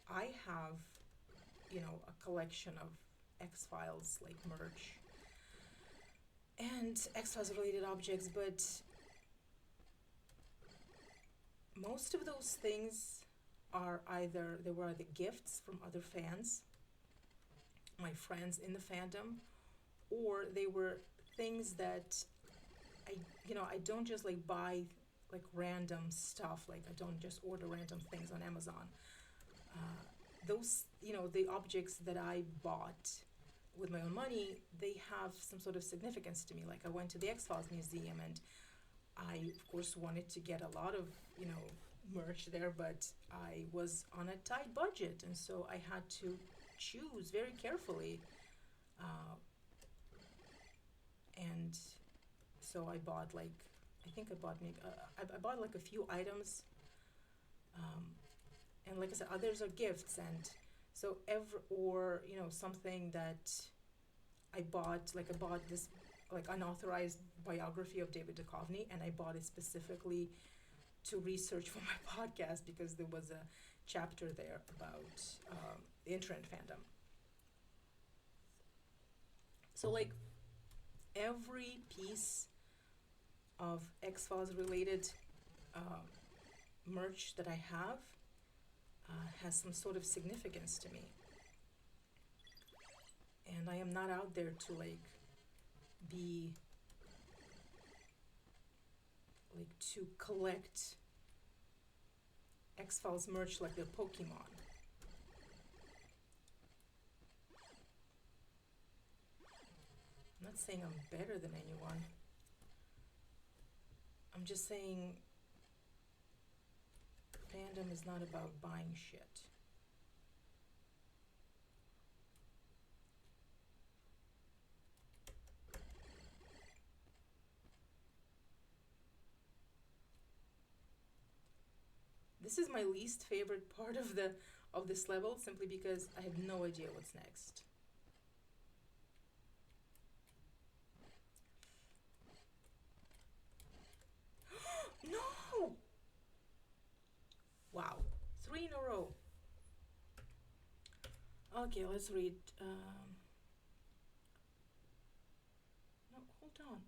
S1: I have, a collection of X Files, like merch and X Files related objects, but most of those things were either gifts from other fans, my friends in the fandom, or they were things that I I don't just like buy like random stuff. Like, I don't just order random things on Amazon. Those, the objects that I bought with my own money, they have some sort of significance to me. Like, I went to the X Files Museum, and I, of course, wanted to get a lot of, merch there, but I was on a tight budget, and so I had to choose very carefully. Uh, and so I bought I think I bought maybe, I bought like a few items. Um, And like I said, others are gifts. And so ever, or something that I bought, like I bought this like unauthorized biography of David Duchovny, and I bought it specifically to research for my podcast because there was a chapter there about the internet fandom. So like every piece of X Files related uh, merch that I have has some sort of significance to me, and I am not out there to be to collect X Files merch like they're Pokemon. I'm not saying I'm better than anyone. I'm just saying fandom is not about buying shit. This is my least favorite part of this level simply because I have no idea what's next. No! Wow. Three in a row. Okay, let's read. No, hold on.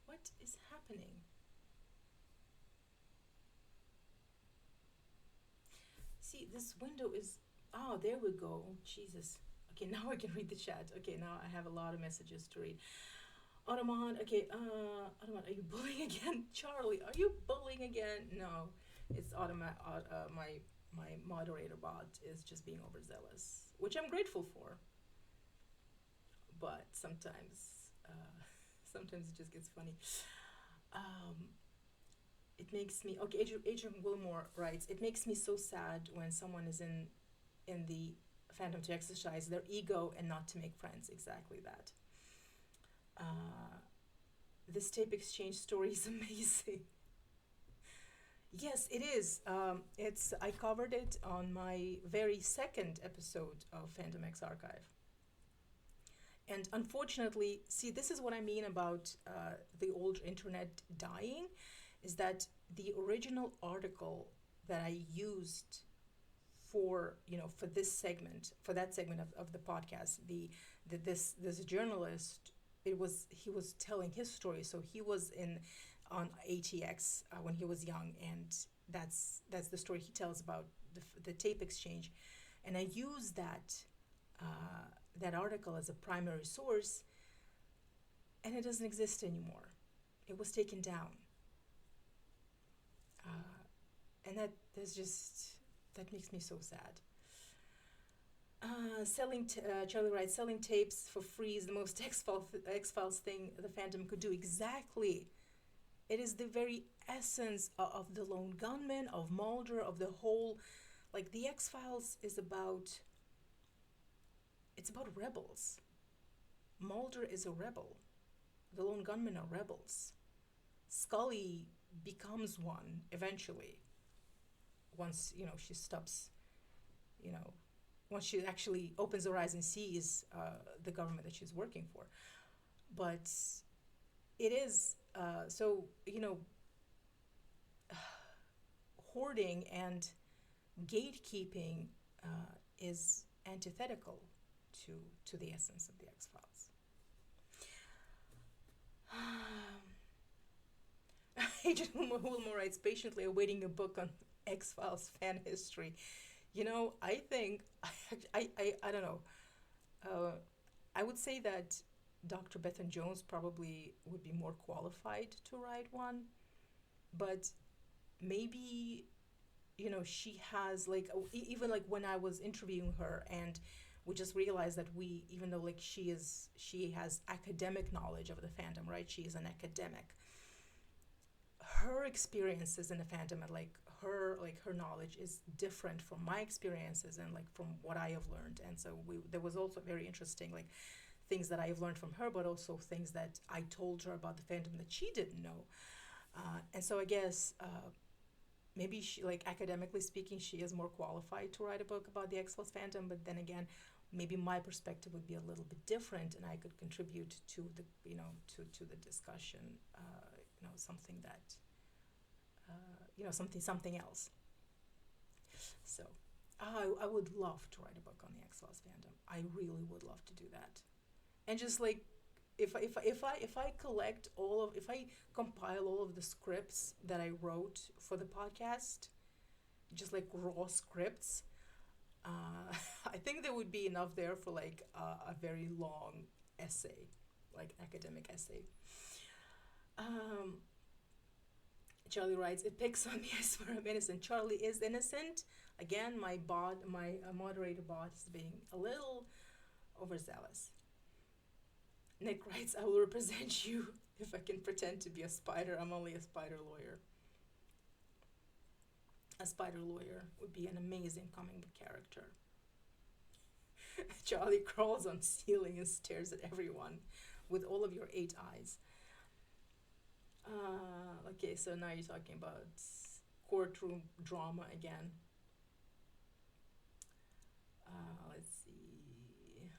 S1: What is happening? See, this window is. Oh, there we go. Jesus. Okay, now I can read the chat. Okay, now I have a lot of messages to read. Ottoman, okay, Ottoman, are you bullying again? Charlie, are you bullying again? No, it's Ottoman, my moderator bot is just being overzealous, which I'm grateful for, but sometimes it just gets funny. Um, it makes me, okay, Adrian Wilmore writes, it makes me so sad when someone is in the fandom to exercise their ego and not to make friends, exactly that. Uh, this tape exchange story is amazing. Yes, it is. It's I covered it on my very second episode of Fandom X Archive. And unfortunately, see, this is what I mean about the old internet dying, is that the original article that I used for this segment, for that segment of the podcast, this journalist, he was telling his story. So he was in on ATX when he was young, and that's the story he tells about the tape exchange, and I use that article as a primary source, and it doesn't exist anymore. It was taken down, and that makes me so sad. Charlie writes, selling tapes for free is the most X Files thing the fandom could do. Exactly. It is the very essence of the lone gunman, of Mulder, of the whole. Like the X Files is about. It's about rebels. Mulder is a rebel. The lone gunmen are rebels. Scully becomes one eventually. Once she stops, you know, once she actually opens her eyes and sees the government that she's working for. But it is so hoarding and gatekeeping is antithetical to the essence of the X Files. Agent Wilmore writes, patiently awaiting a book on X Files fan history. I think I don't know. Uh, I would say that Dr. Bethan Jones probably would be more qualified to write one, but maybe she has even like when I was interviewing her, and we just realized that we even though like she has academic knowledge of the fandom, right? She is an academic. Her experiences in the fandom and like her knowledge is different from my experiences and like from what I have learned. And so we there was also very interesting like things that I have learned from her, but also things that I told her about the fandom that she didn't know. And so I guess maybe she, like academically speaking, she is more qualified to write a book about the X-Files fandom. But then again, maybe my perspective would be a little bit different, and I could contribute to the to the discussion. Something that something else. So I would love to write a book on the X-Files fandom. I really would love to do that. And just like if I collect all of if I compile all of the scripts that I wrote for the podcast, just like raw scripts, I think there would be enough there for like a very long essay, like academic essay. Um, Charlie writes, "It picks on me. I swear I'm innocent. Charlie is innocent." Again, my moderator bot is being a little overzealous. Nick writes, "I will represent you if I can pretend to be a spider. I'm only a spider lawyer." A spider lawyer would be an amazing comic book character. Charlie crawls on ceiling and stares at everyone with all of your 8 eyes. Okay, so now you're talking about courtroom drama again. Let's see.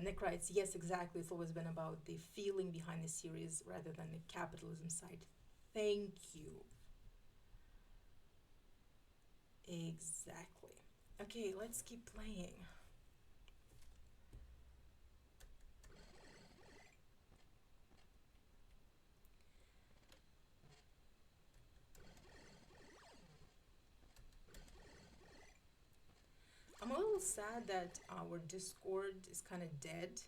S1: Nick writes, "Yes, exactly. It's always been about the feeling behind the series rather than the capitalism side." Thank you. Exactly. Okay, let's keep playing. I'm a little sad that our Discord is kind of dead.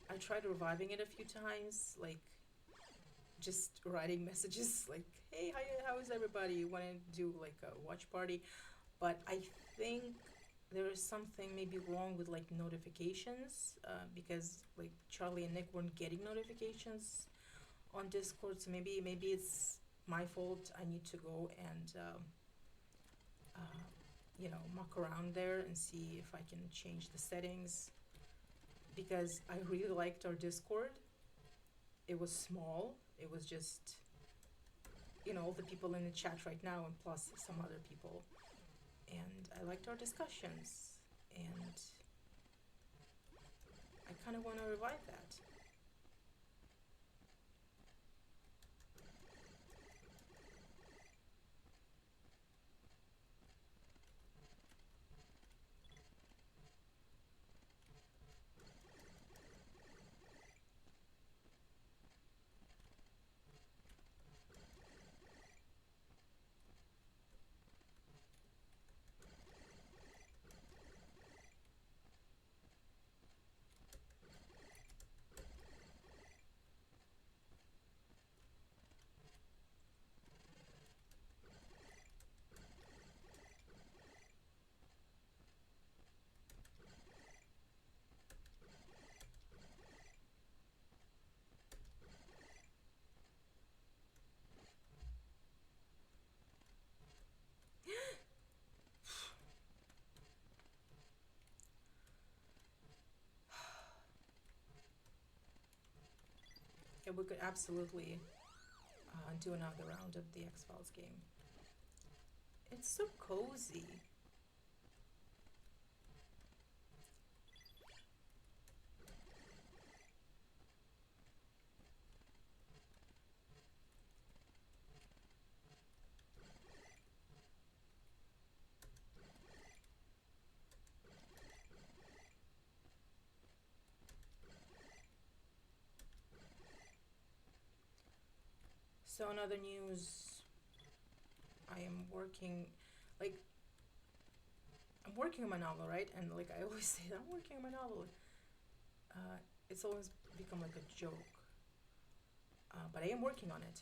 S1: I tried reviving it a few times, like just writing messages like, "Hey, how is everybody? Want to do like a watch party?" But I think there is something maybe wrong with like notifications, because like Charlie and Nick weren't getting notifications on Discord. So maybe it's my fault. I need to go and muck around there and see if I can change the settings, because I really liked our Discord. It was small. It was just all the people in the chat right now and plus some other people, and I liked our discussions, and I kind of want to revive that. Yeah, we could absolutely do another round of the X-Files game. It's so cozy. So in other news, I am working, like, I'm working on my novel, right? And like I always say, I'm working on my novel. It's always become like a joke, but I am working on it,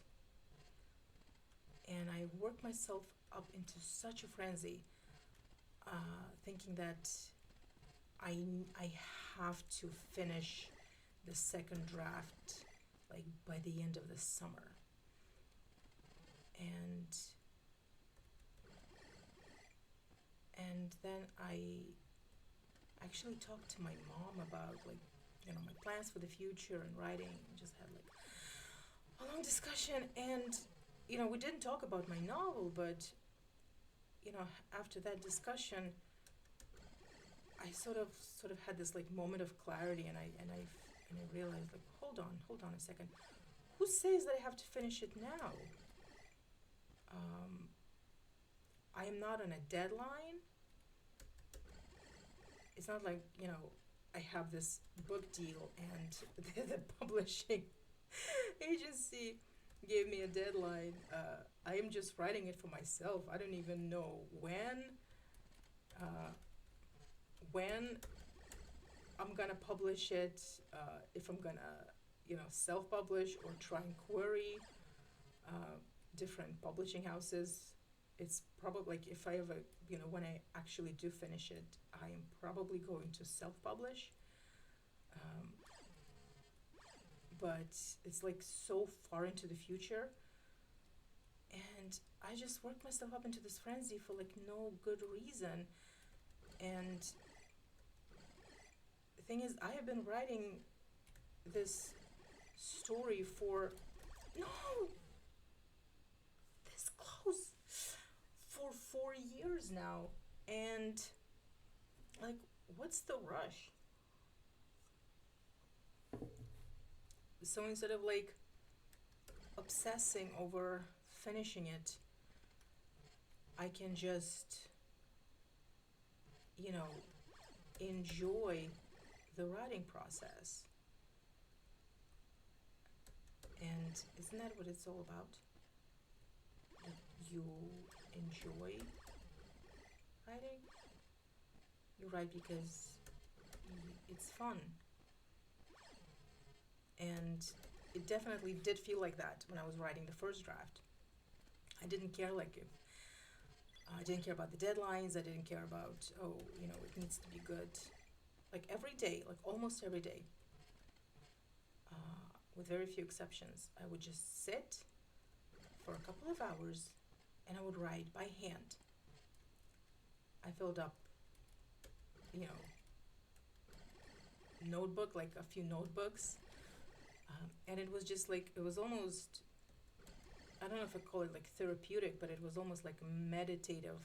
S1: and I work myself up into such a frenzy, thinking that I have to finish the second draft like by the end of the summer. And then I actually talked to my mom about, like, my plans for the future and writing, and just had like a long discussion. And we didn't talk about my novel, but after that discussion, I sort of had this like moment of clarity, and I realized, like, hold on a second. Who says that I have to finish it now? Um, I am not on a deadline. It's not like, I have this book deal and the publishing agency gave me a deadline. I am just writing it for myself. I don't even know uh, when I'm gonna publish it, if I'm gonna, self-publish or try and query uh, different publishing houses. It's probably like, if I ever, when I actually do finish it, I am probably going to self-publish. Um, but it's like so far into the future, and I just worked myself up into this frenzy for like no good reason. And the thing is, I have been writing this story for, no, this close, for 4 years now. And like, what's the rush? So instead of like obsessing over finishing it, I can just, enjoy the writing process. And isn't that what it's all about? That you enjoy writing? You write because it's fun. And it definitely did feel like that when I was writing the first draft. I didn't care, like, if I didn't care about the deadlines. I didn't care about, it needs to be good. Like every day, like almost every day, with very few exceptions, I would just sit for a couple of hours and I would write by hand. I filled up, notebook, like a few notebooks. And it was just like, it was almost, I don't know if I call it like therapeutic, but it was almost like a meditative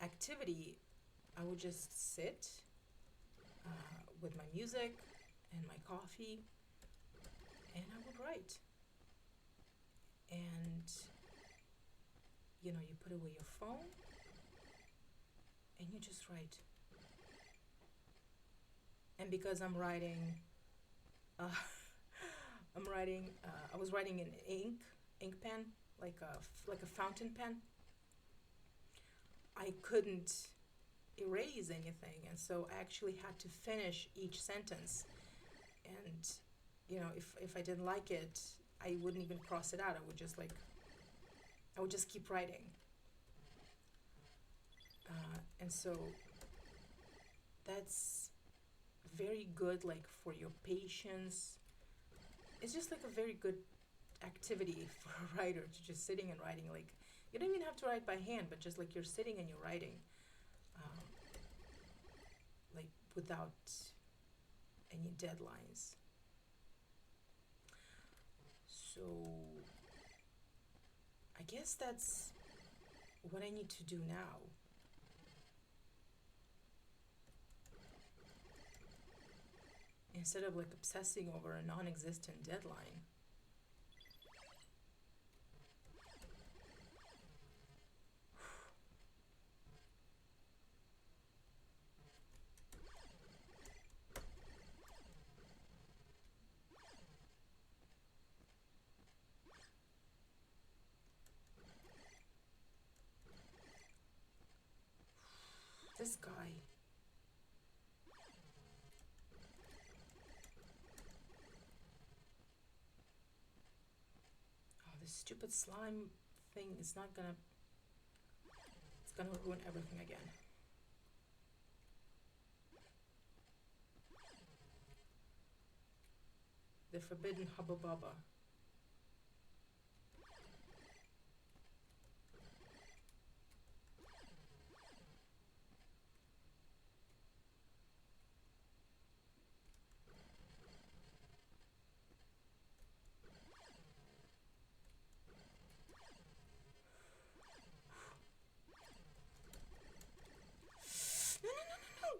S1: activity. I would just sit with my music and my coffee, and I would write. And, you put away your phone and you just write. And because I'm writing, uh, I was writing in ink pen, like a fountain pen. I couldn't erase anything, and so I actually had to finish each sentence. And if I didn't like it, I wouldn't even cross it out. I would just keep writing. And so that's very good, like, for your patience. It's just like a very good activity for a writer, to just sitting and writing. Like, you don't even have to write by hand, but just like you're sitting and you're writing, um, like without any deadlines. So I guess that's what I need to do now. Instead of like obsessing over a non-existent deadline. This guy. Oh, this stupid slime thing is not gonna. It's gonna ruin everything again. The the Forbidden Hubba Bubba. No, no, no, no, no.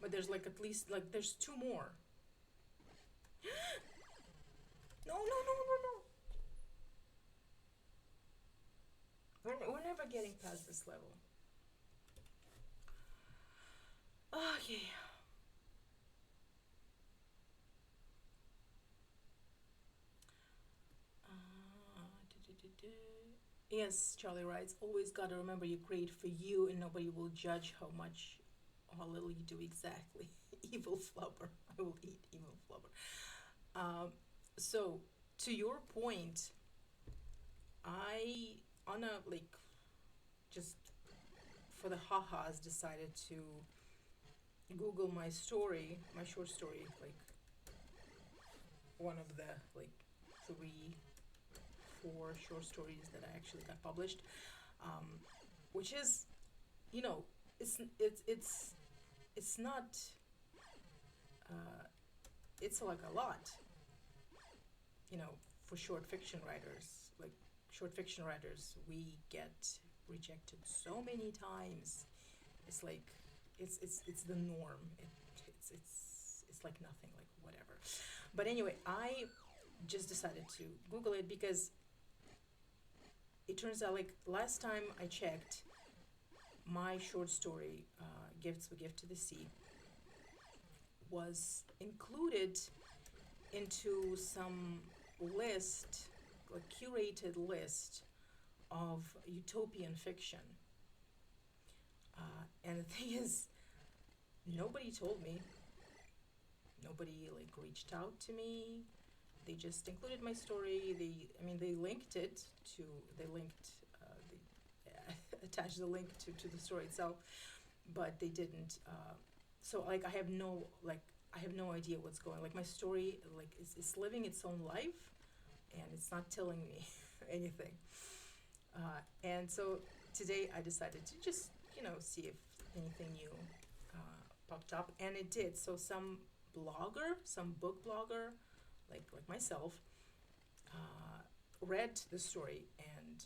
S1: But there's like at least like there's two more. No, no, no, no, no. We're never getting past this level. Okay. Yes, Charlie writes, always gotta remember you create for you and nobody will judge how much or how little you do exactly. Evil flubber. I will eat evil flubber. So, to your point, I, on a, like, just for the ha-has, decided to Google my story, my short story, like, one of the, like, three, four short stories that I actually got published, um, which is, you know, it's not, uh, it's like a lot, you know, for short fiction writers. Like short fiction writers, we get rejected so many times. It's like it's the norm. It's like nothing, like whatever. But anyway, I just decided to Google it because it turns out like last time I checked, my short story "Gifts We Give to the Sea" was included into some list, a curated list of utopian fiction. And the thing is, nobody told me. Nobody like reached out to me. They just included my story. I mean, they linked it to. They linked. They attached the link to the story itself, but they didn't. So like, I have no idea what's going. Like my story, like is living its own life, and it's not telling me anything. And so today I decided to just see if anything new popped up, and it did. So some book blogger, like myself, read the story and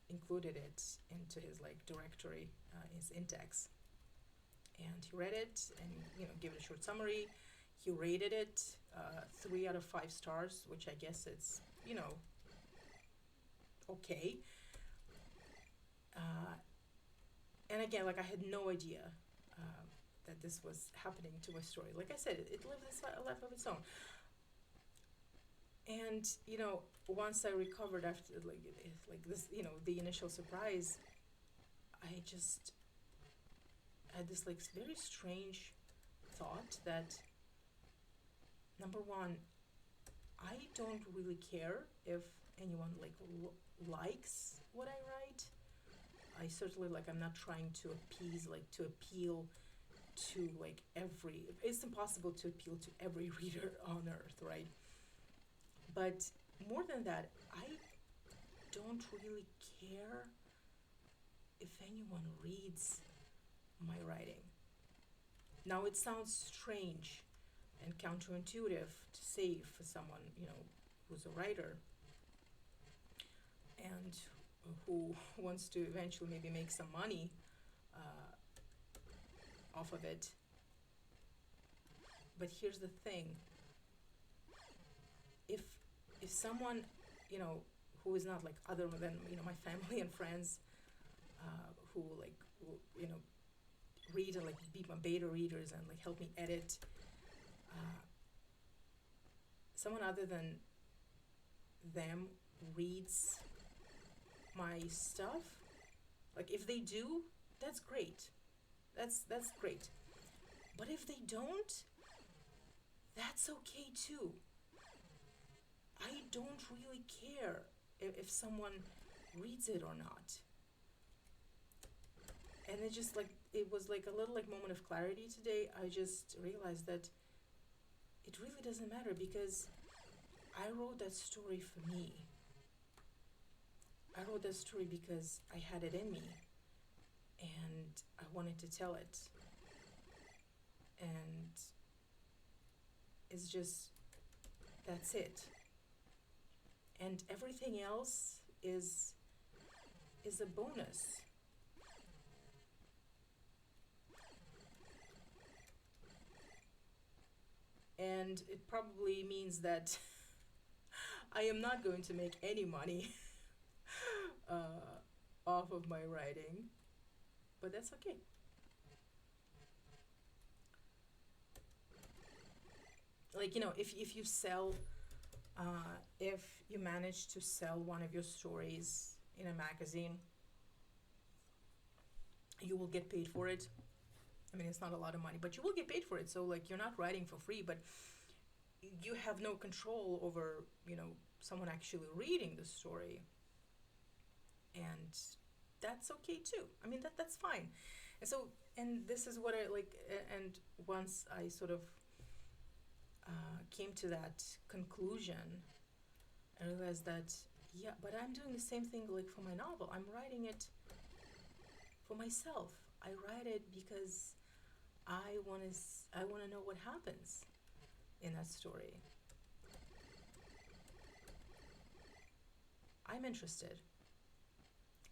S1: included it into his like directory, his index, and he read it and gave it a short summary. He rated it 3 out of 5 stars, which I guess it's okay. And again, like I had no idea that this was happening to my story. Like I said, it lived its life of its own. And once I recovered after like this, the initial surprise, I just had this like very strange thought that number one, I don't really care if anyone like likes what I write. I certainly I'm not trying to appeal to like every. It's impossible to appeal to every reader on earth, right? But more than that, I don't really care if anyone reads my writing. Now it sounds strange and counterintuitive to say for someone who's a writer and who wants to eventually maybe make some money off of it. But here's the thing: if someone who is not like other than my family and friends who like read and like be my beta readers and like help me edit, someone other than them reads my stuff, like if they do, that's great. That's great. But if they don't, that's okay too. I don't really care if someone reads it or not. And it just like it was like a little like moment of clarity today. I just realized that it really doesn't matter because I wrote that story for me. I wrote that story because I had it in me and I wanted to tell it. And it's just that's it. And everything else is a bonus. And it probably means that I am not going to make any money off of my writing, but that's okay. Like, if you sell, if you manage to sell one of your stories in a magazine, you will get paid for it. I mean, it's not a lot of money, but you will get paid for it. So, like, you're not writing for free, but you have no control over, someone actually reading the story. And that's okay too. I mean, that's fine. And so, and this is what I like, and once I sort of came to that conclusion, I realized that, yeah, but I'm doing the same thing like for my novel. I'm writing it for myself. I write it because I want to know what happens in that story. I'm interested,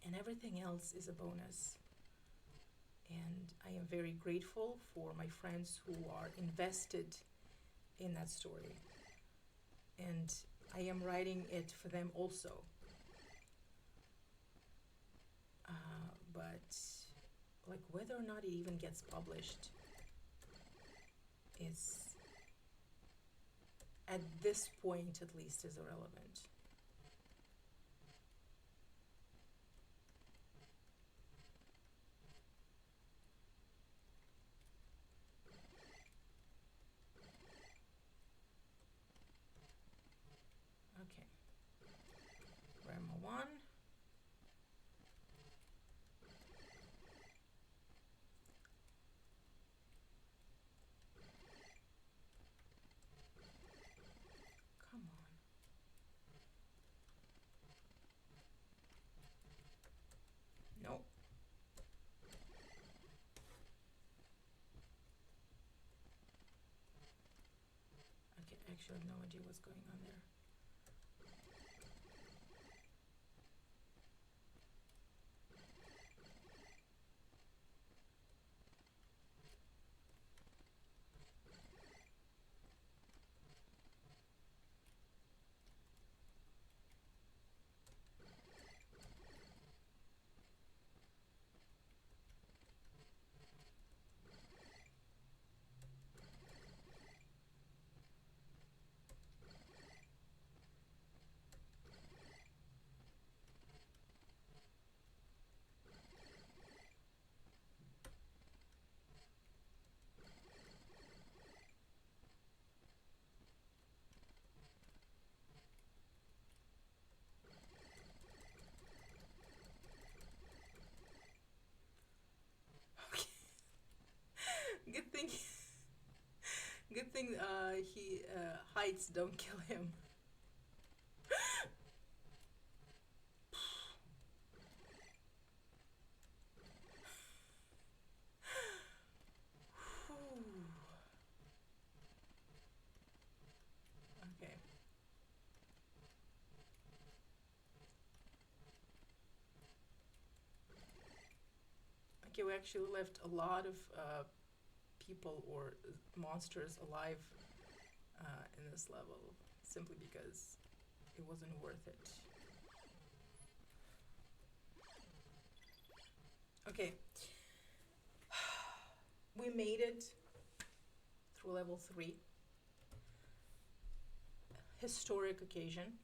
S1: and everything else is a bonus. And I am very grateful for my friends who are invested in that story. And I am writing it for them also. But like whether or not it even gets published is at this point at least is irrelevant. Okay. Grammar 1. Come on. No. Okay, actually I have no idea what's going on there. Good thing good thing he heights don't kill him. Okay. Okay, we actually left a lot of people or monsters alive in this level simply because it wasn't worth it. Okay, we made it through level 3. Historic occasion.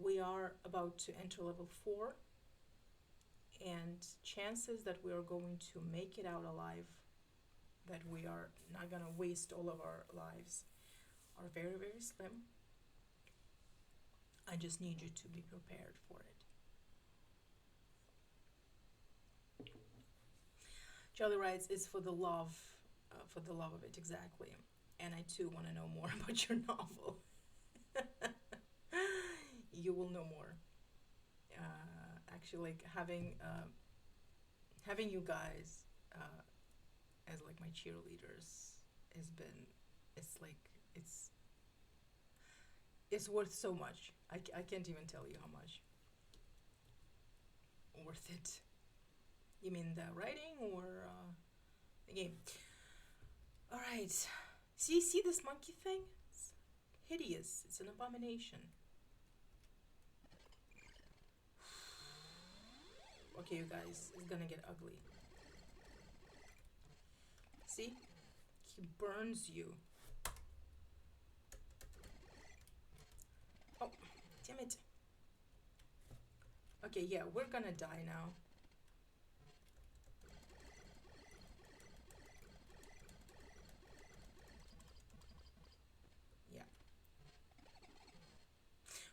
S1: We are about to enter level 4, and chances that we are going to make it out alive, that we are not gonna waste all of our lives, are very, very slim. I just need you to be prepared for it. Charlie writes, "It's for the love of it, exactly. And I too want to know more about your novel. You will know more. Actually, like having you guys as like my cheerleaders has been, it's like it's it's worth so much. I can't even tell you how much worth it. You mean the writing or the game? All right. See this monkey thing? It's hideous. It's an abomination. Okay, you guys, it's gonna get ugly. See? He burns you. Oh, damn it. Okay, yeah, we're gonna die now. Yeah.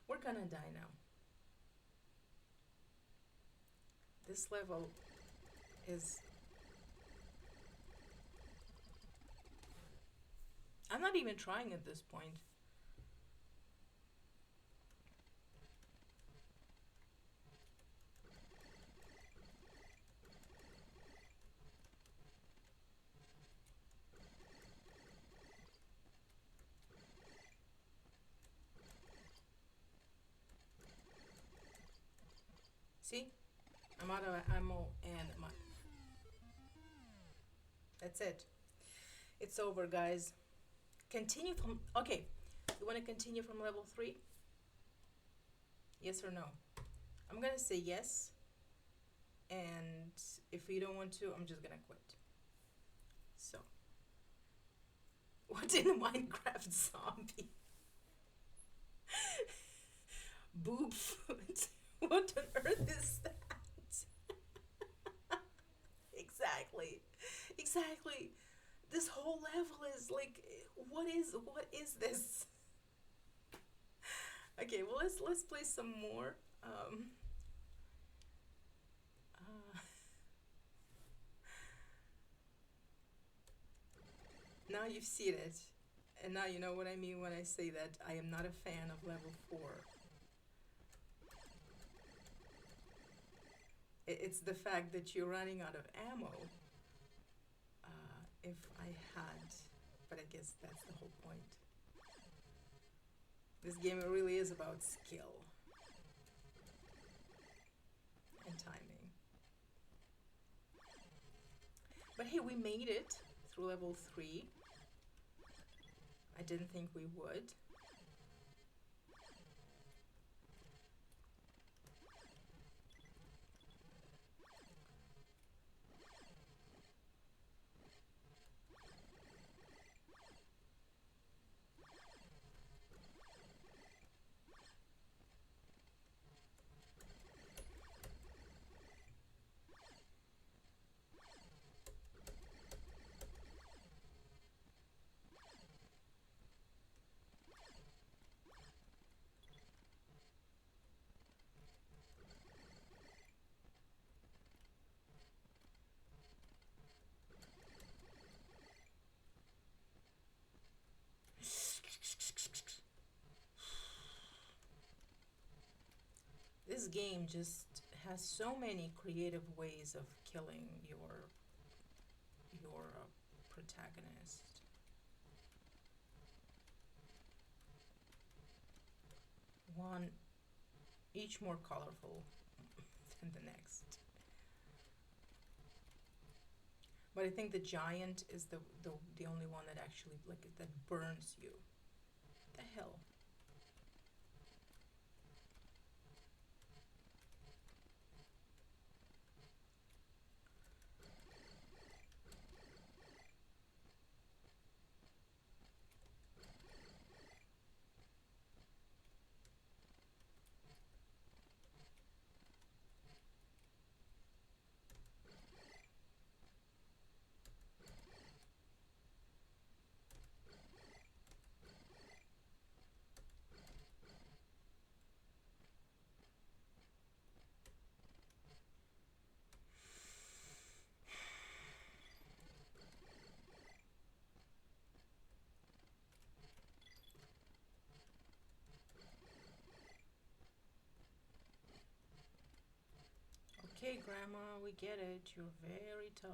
S1: We're gonna die now. This level is... I'm not even trying at this point. See? I'm out of ammo and my... That's it. It's over, guys. Continue from... Okay. You want to continue from level 3? Yes or no? I'm gonna say yes. And if you don't want to, I'm just gonna quit. So. What in a Minecraft zombie? Boob foot. What on earth is that? Exactly. Exactly. This whole level is like, what is this? Okay, well let's play some more. Uh, Now you've seen it, and now you know what I mean when I say that I am not a fan of level 4. It's the fact that you're running out of ammo. If I had, but I guess that's the whole point. This game really is about skill and timing. But hey, we made it through level 3. I didn't think we would. This game just has so many creative ways of killing your protagonist. One each more colorful than the next. But I think the giant is the only one that actually like that burns you. What the hell? Okay, Grandma, we get it. You're very tough.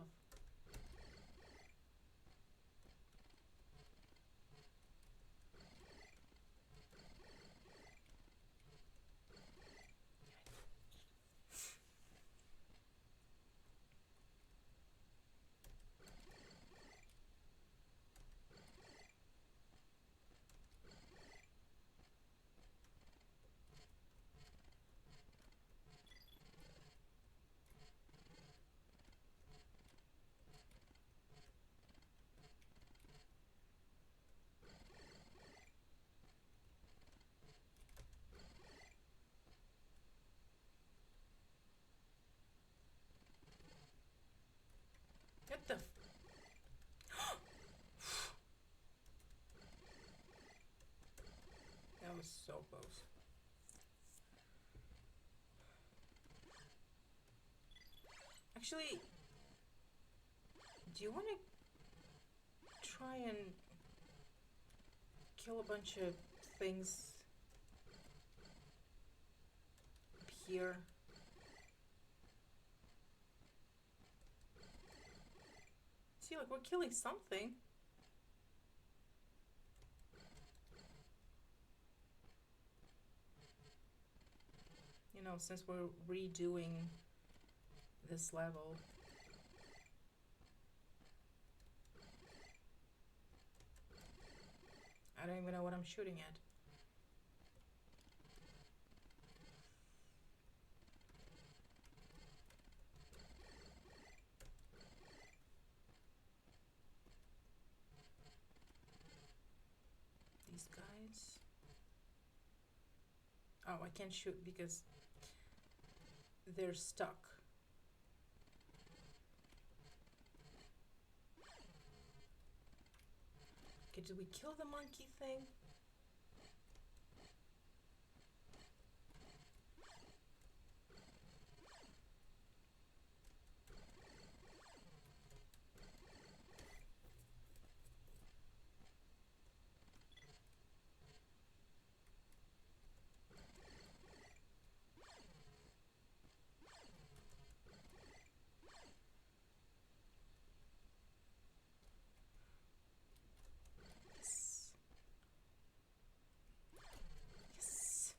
S1: What the? That was so close. Actually, do you want to try and kill a bunch of things up here? See, like, we're killing something. You know, since we're redoing this level. I don't even know what I'm shooting at. These guys. Oh, I can't shoot because they're stuck. Okay, did we kill the monkey thing? Yes. Yes.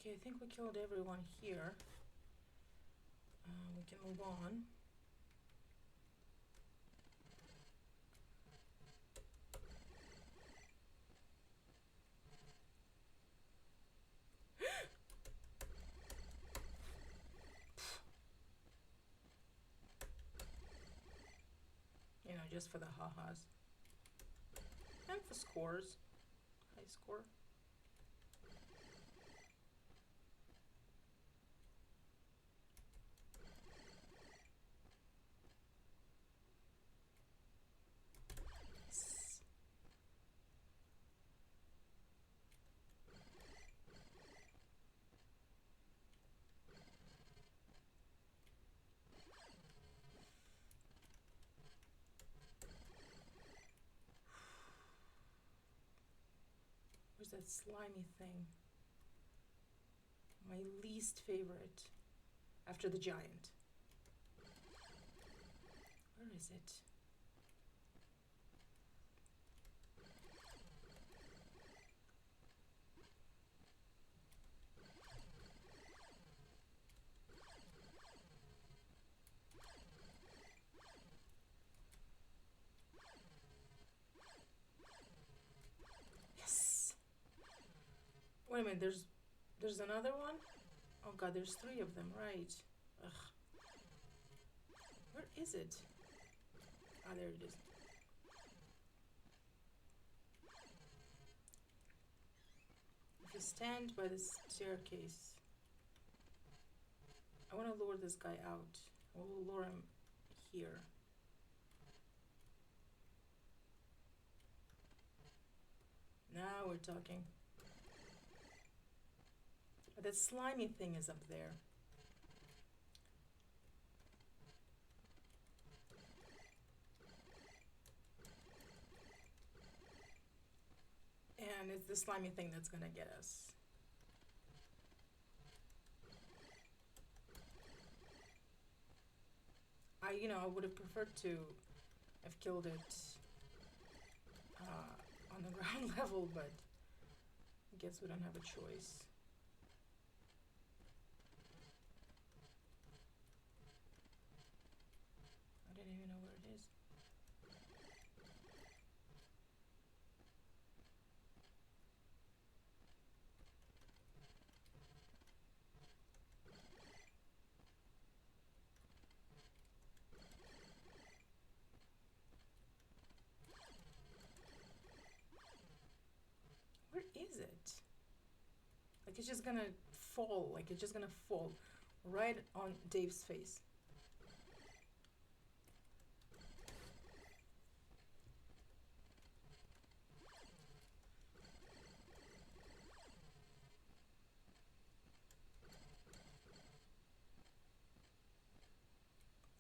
S1: Okay, I think we killed everyone here. We can move on. You know, just for the ha-has. And for scores. High score. Yes. Where's that slimy thing? My least favorite. After the giant. Where is it? Yes. Wait a minute, there's another one? Oh god, there's 3 of them, right. Ugh. Where is it? Ah, there it is. If you stand by this staircase, I want to lure this guy out. I will lure him here. Now we're talking. That slimy thing is up there. And it's the slimy thing that's gonna get us. I would have preferred to have killed it on the ground level, but I guess we don't have a choice. I don't even know where it is. Where is it? Like it's just gonna fall. Like it's just gonna fall right on Dave's face.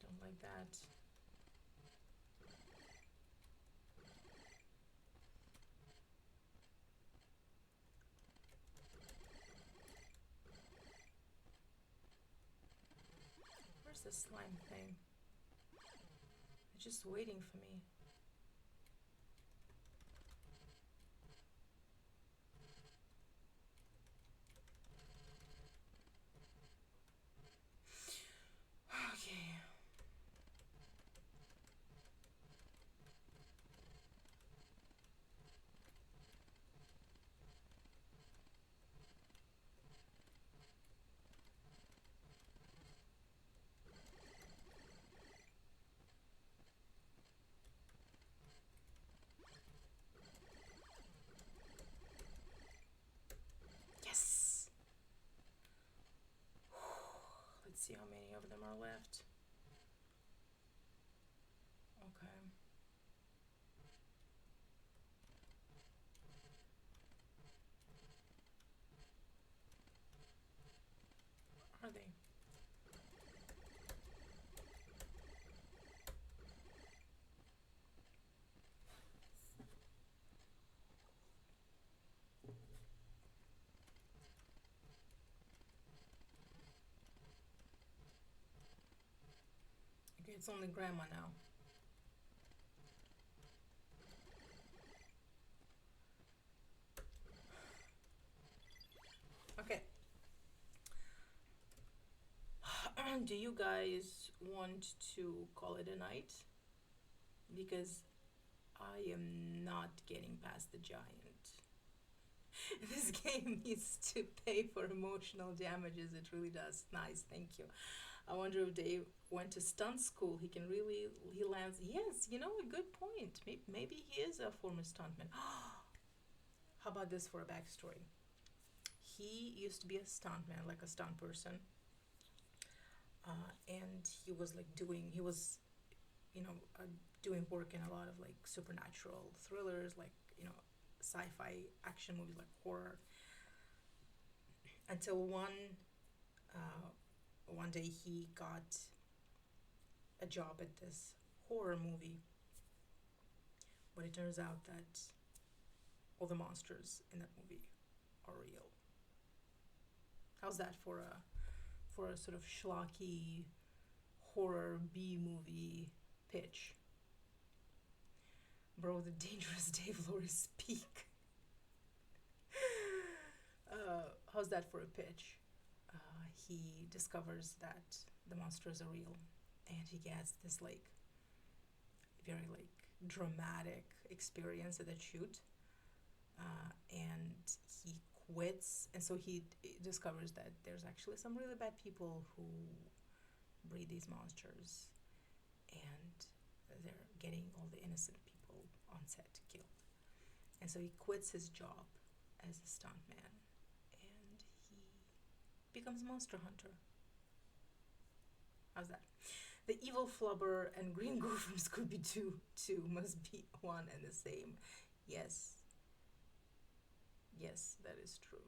S1: Don't like that. Where's the slime thing? It's just waiting for me. Okay. Yes! Let's see how many of them are left. Okay. Are they? Okay, it's only grandma now. Okay. Do you guys want to call it a night? Because I am not getting past the giant. This game needs to pay for emotional damages. It really does. Nice, thank you. I wonder if Dave went to stunt school. He lands. Yes, a good point. Maybe he is a former stuntman. How about this for a backstory? He used to be a stuntman, like a stunt person, and he was, doing work in a lot of like supernatural thrillers, like sci-fi action movies, like horror. Until one day he got a job at this horror movie, but it turns out that all the monsters in that movie are real. How's that for a sort of schlocky horror B movie pitch? Bro, the dangerous Dave Loris peak. How's that for a pitch? He discovers that the monsters are real, and he gets this like very like dramatic experience at the shoot, and he quits, and so he discovers that there's actually some really bad people who breed these monsters, and they're getting all the innocent people on set killed. And so he quits his job as a stuntman, and he becomes Monster Hunter. How's that? The evil Flubber and Green Goo from Scooby Doo 2 must be one and the same. Yes. Yes, that is true.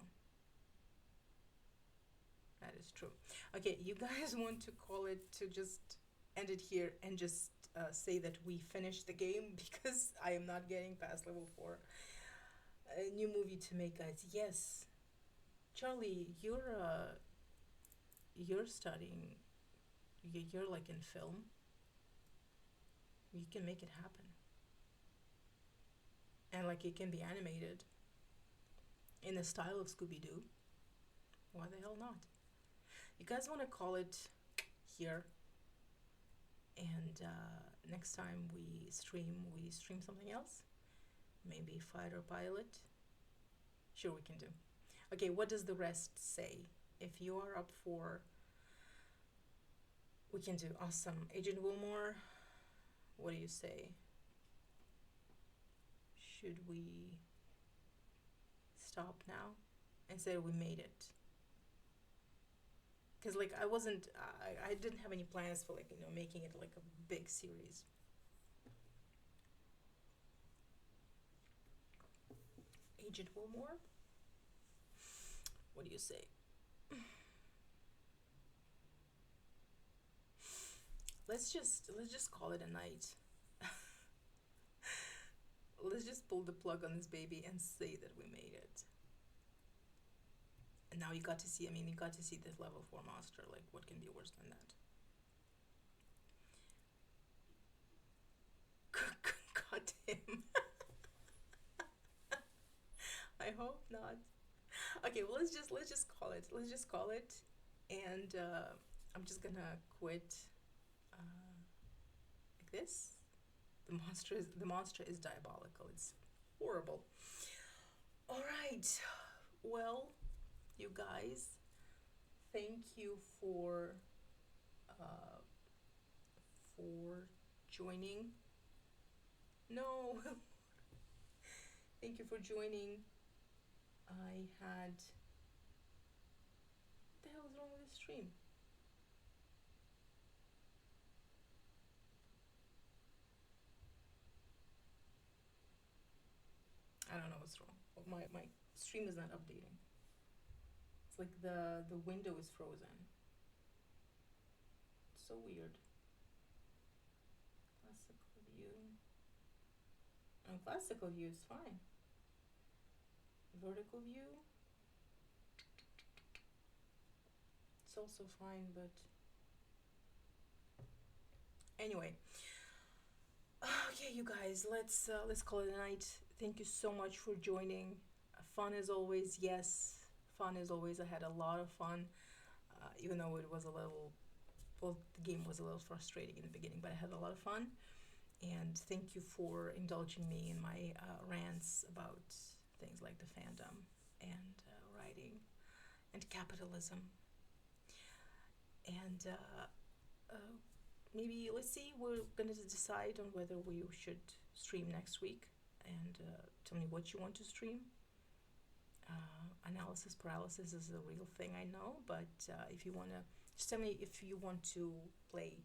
S1: That is true. Okay, you guys want to call it to just end it here and just say that we finished the game because I am not getting past level 4. a new movie to make, guys. Yes, Charlie, you're studying. You're like in film. You can make it happen, and like it can be animated in the style of Scooby Doo. Why the hell not? You guys want to call it here, and next time we stream something else. Maybe Fighter Pilot. Sure, we can do. Okay, what does the rest say? If you are up for, we can do. Awesome. Agent Wilmore, what do you say? Should we stop now and say we made it? Because like I didn't have any plans for like making it like a big series. Agent Wilmore, what do you say? Let's just call it a night. Let's just pull the plug on this baby and say that we made it. And now you got to see. I mean, you got to see this level 4 monster. Like, what can be worse than that? Got him. I hope not. Okay, well, let's just call it. Let's just call it, and I'm just gonna quit like this. The monster is diabolical. It's horrible. All right. Well, you guys, thank you uh, for joining. No, thank you for joining. I had. What the hell is wrong with the stream? I don't know what's wrong. My stream is not updating. It's like the window is frozen. It's so weird. Classical view. Oh, classical view is fine. Vertical view. It's also fine, but anyway. Okay, you guys, let's call it a night. Thank you so much for joining. Fun as always, yes. Fun as always. I had a lot of fun, even though it was a little. Well, the game was a little frustrating in the beginning, but I had a lot of fun. And thank you for indulging me in my rants about things like the fandom and writing and capitalism. And maybe let's see. We're gonna decide on whether we should stream next week. And tell me what you want to stream. Analysis paralysis is a real thing, I know. But if you wanna, just tell me if you want to play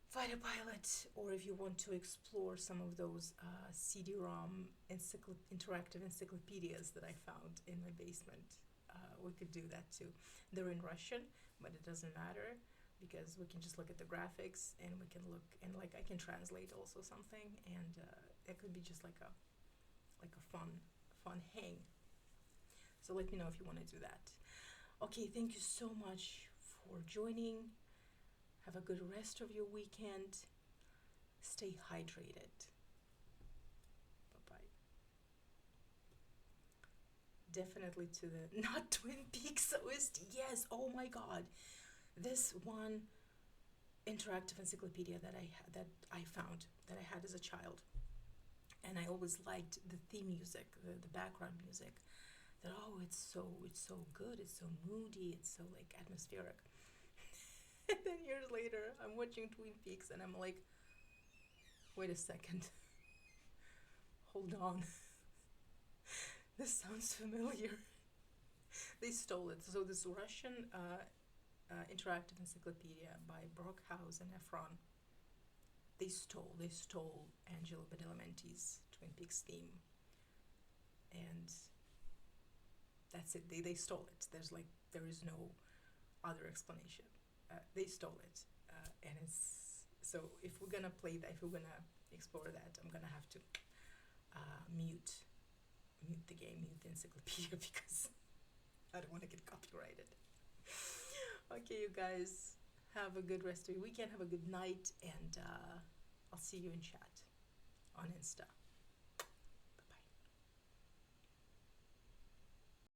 S1: Fighter Pilot, or if you want to explore some of those CD-ROM interactive encyclopedias that I found in my basement. We could do that too. They're in Russian, but it doesn't matter because we can just look at the graphics and we can look and like I can translate also something, and it could be just like a fun hang. So let me know if you want to do that. Okay, thank you so much for joining. Have a good rest of your weekend. Stay hydrated. Bye-bye. Definitely to the not Twin Peaks OST. Yes, oh my god. This one interactive encyclopedia that I found that I had as a child. And I always liked the theme music, the background music. That it's so good, it's so moody, it's so like atmospheric. And then years later, I'm watching Twin Peaks and I'm like, wait a second. Hold on. This sounds familiar. They stole it. So this Russian interactive encyclopedia by Brockhaus and Efron. They stole Angelo Badalamenti's Twin Peaks theme. And that's it. They stole it. There is no other explanation. They stole it, and it's so. If we're gonna play that, if we're gonna explore that, I'm gonna have to mute mute the game, mute the encyclopedia because I don't want to get copyrighted. Okay, you guys, have a good rest of your weekend. Have a good night, and I'll see you in chat on Insta.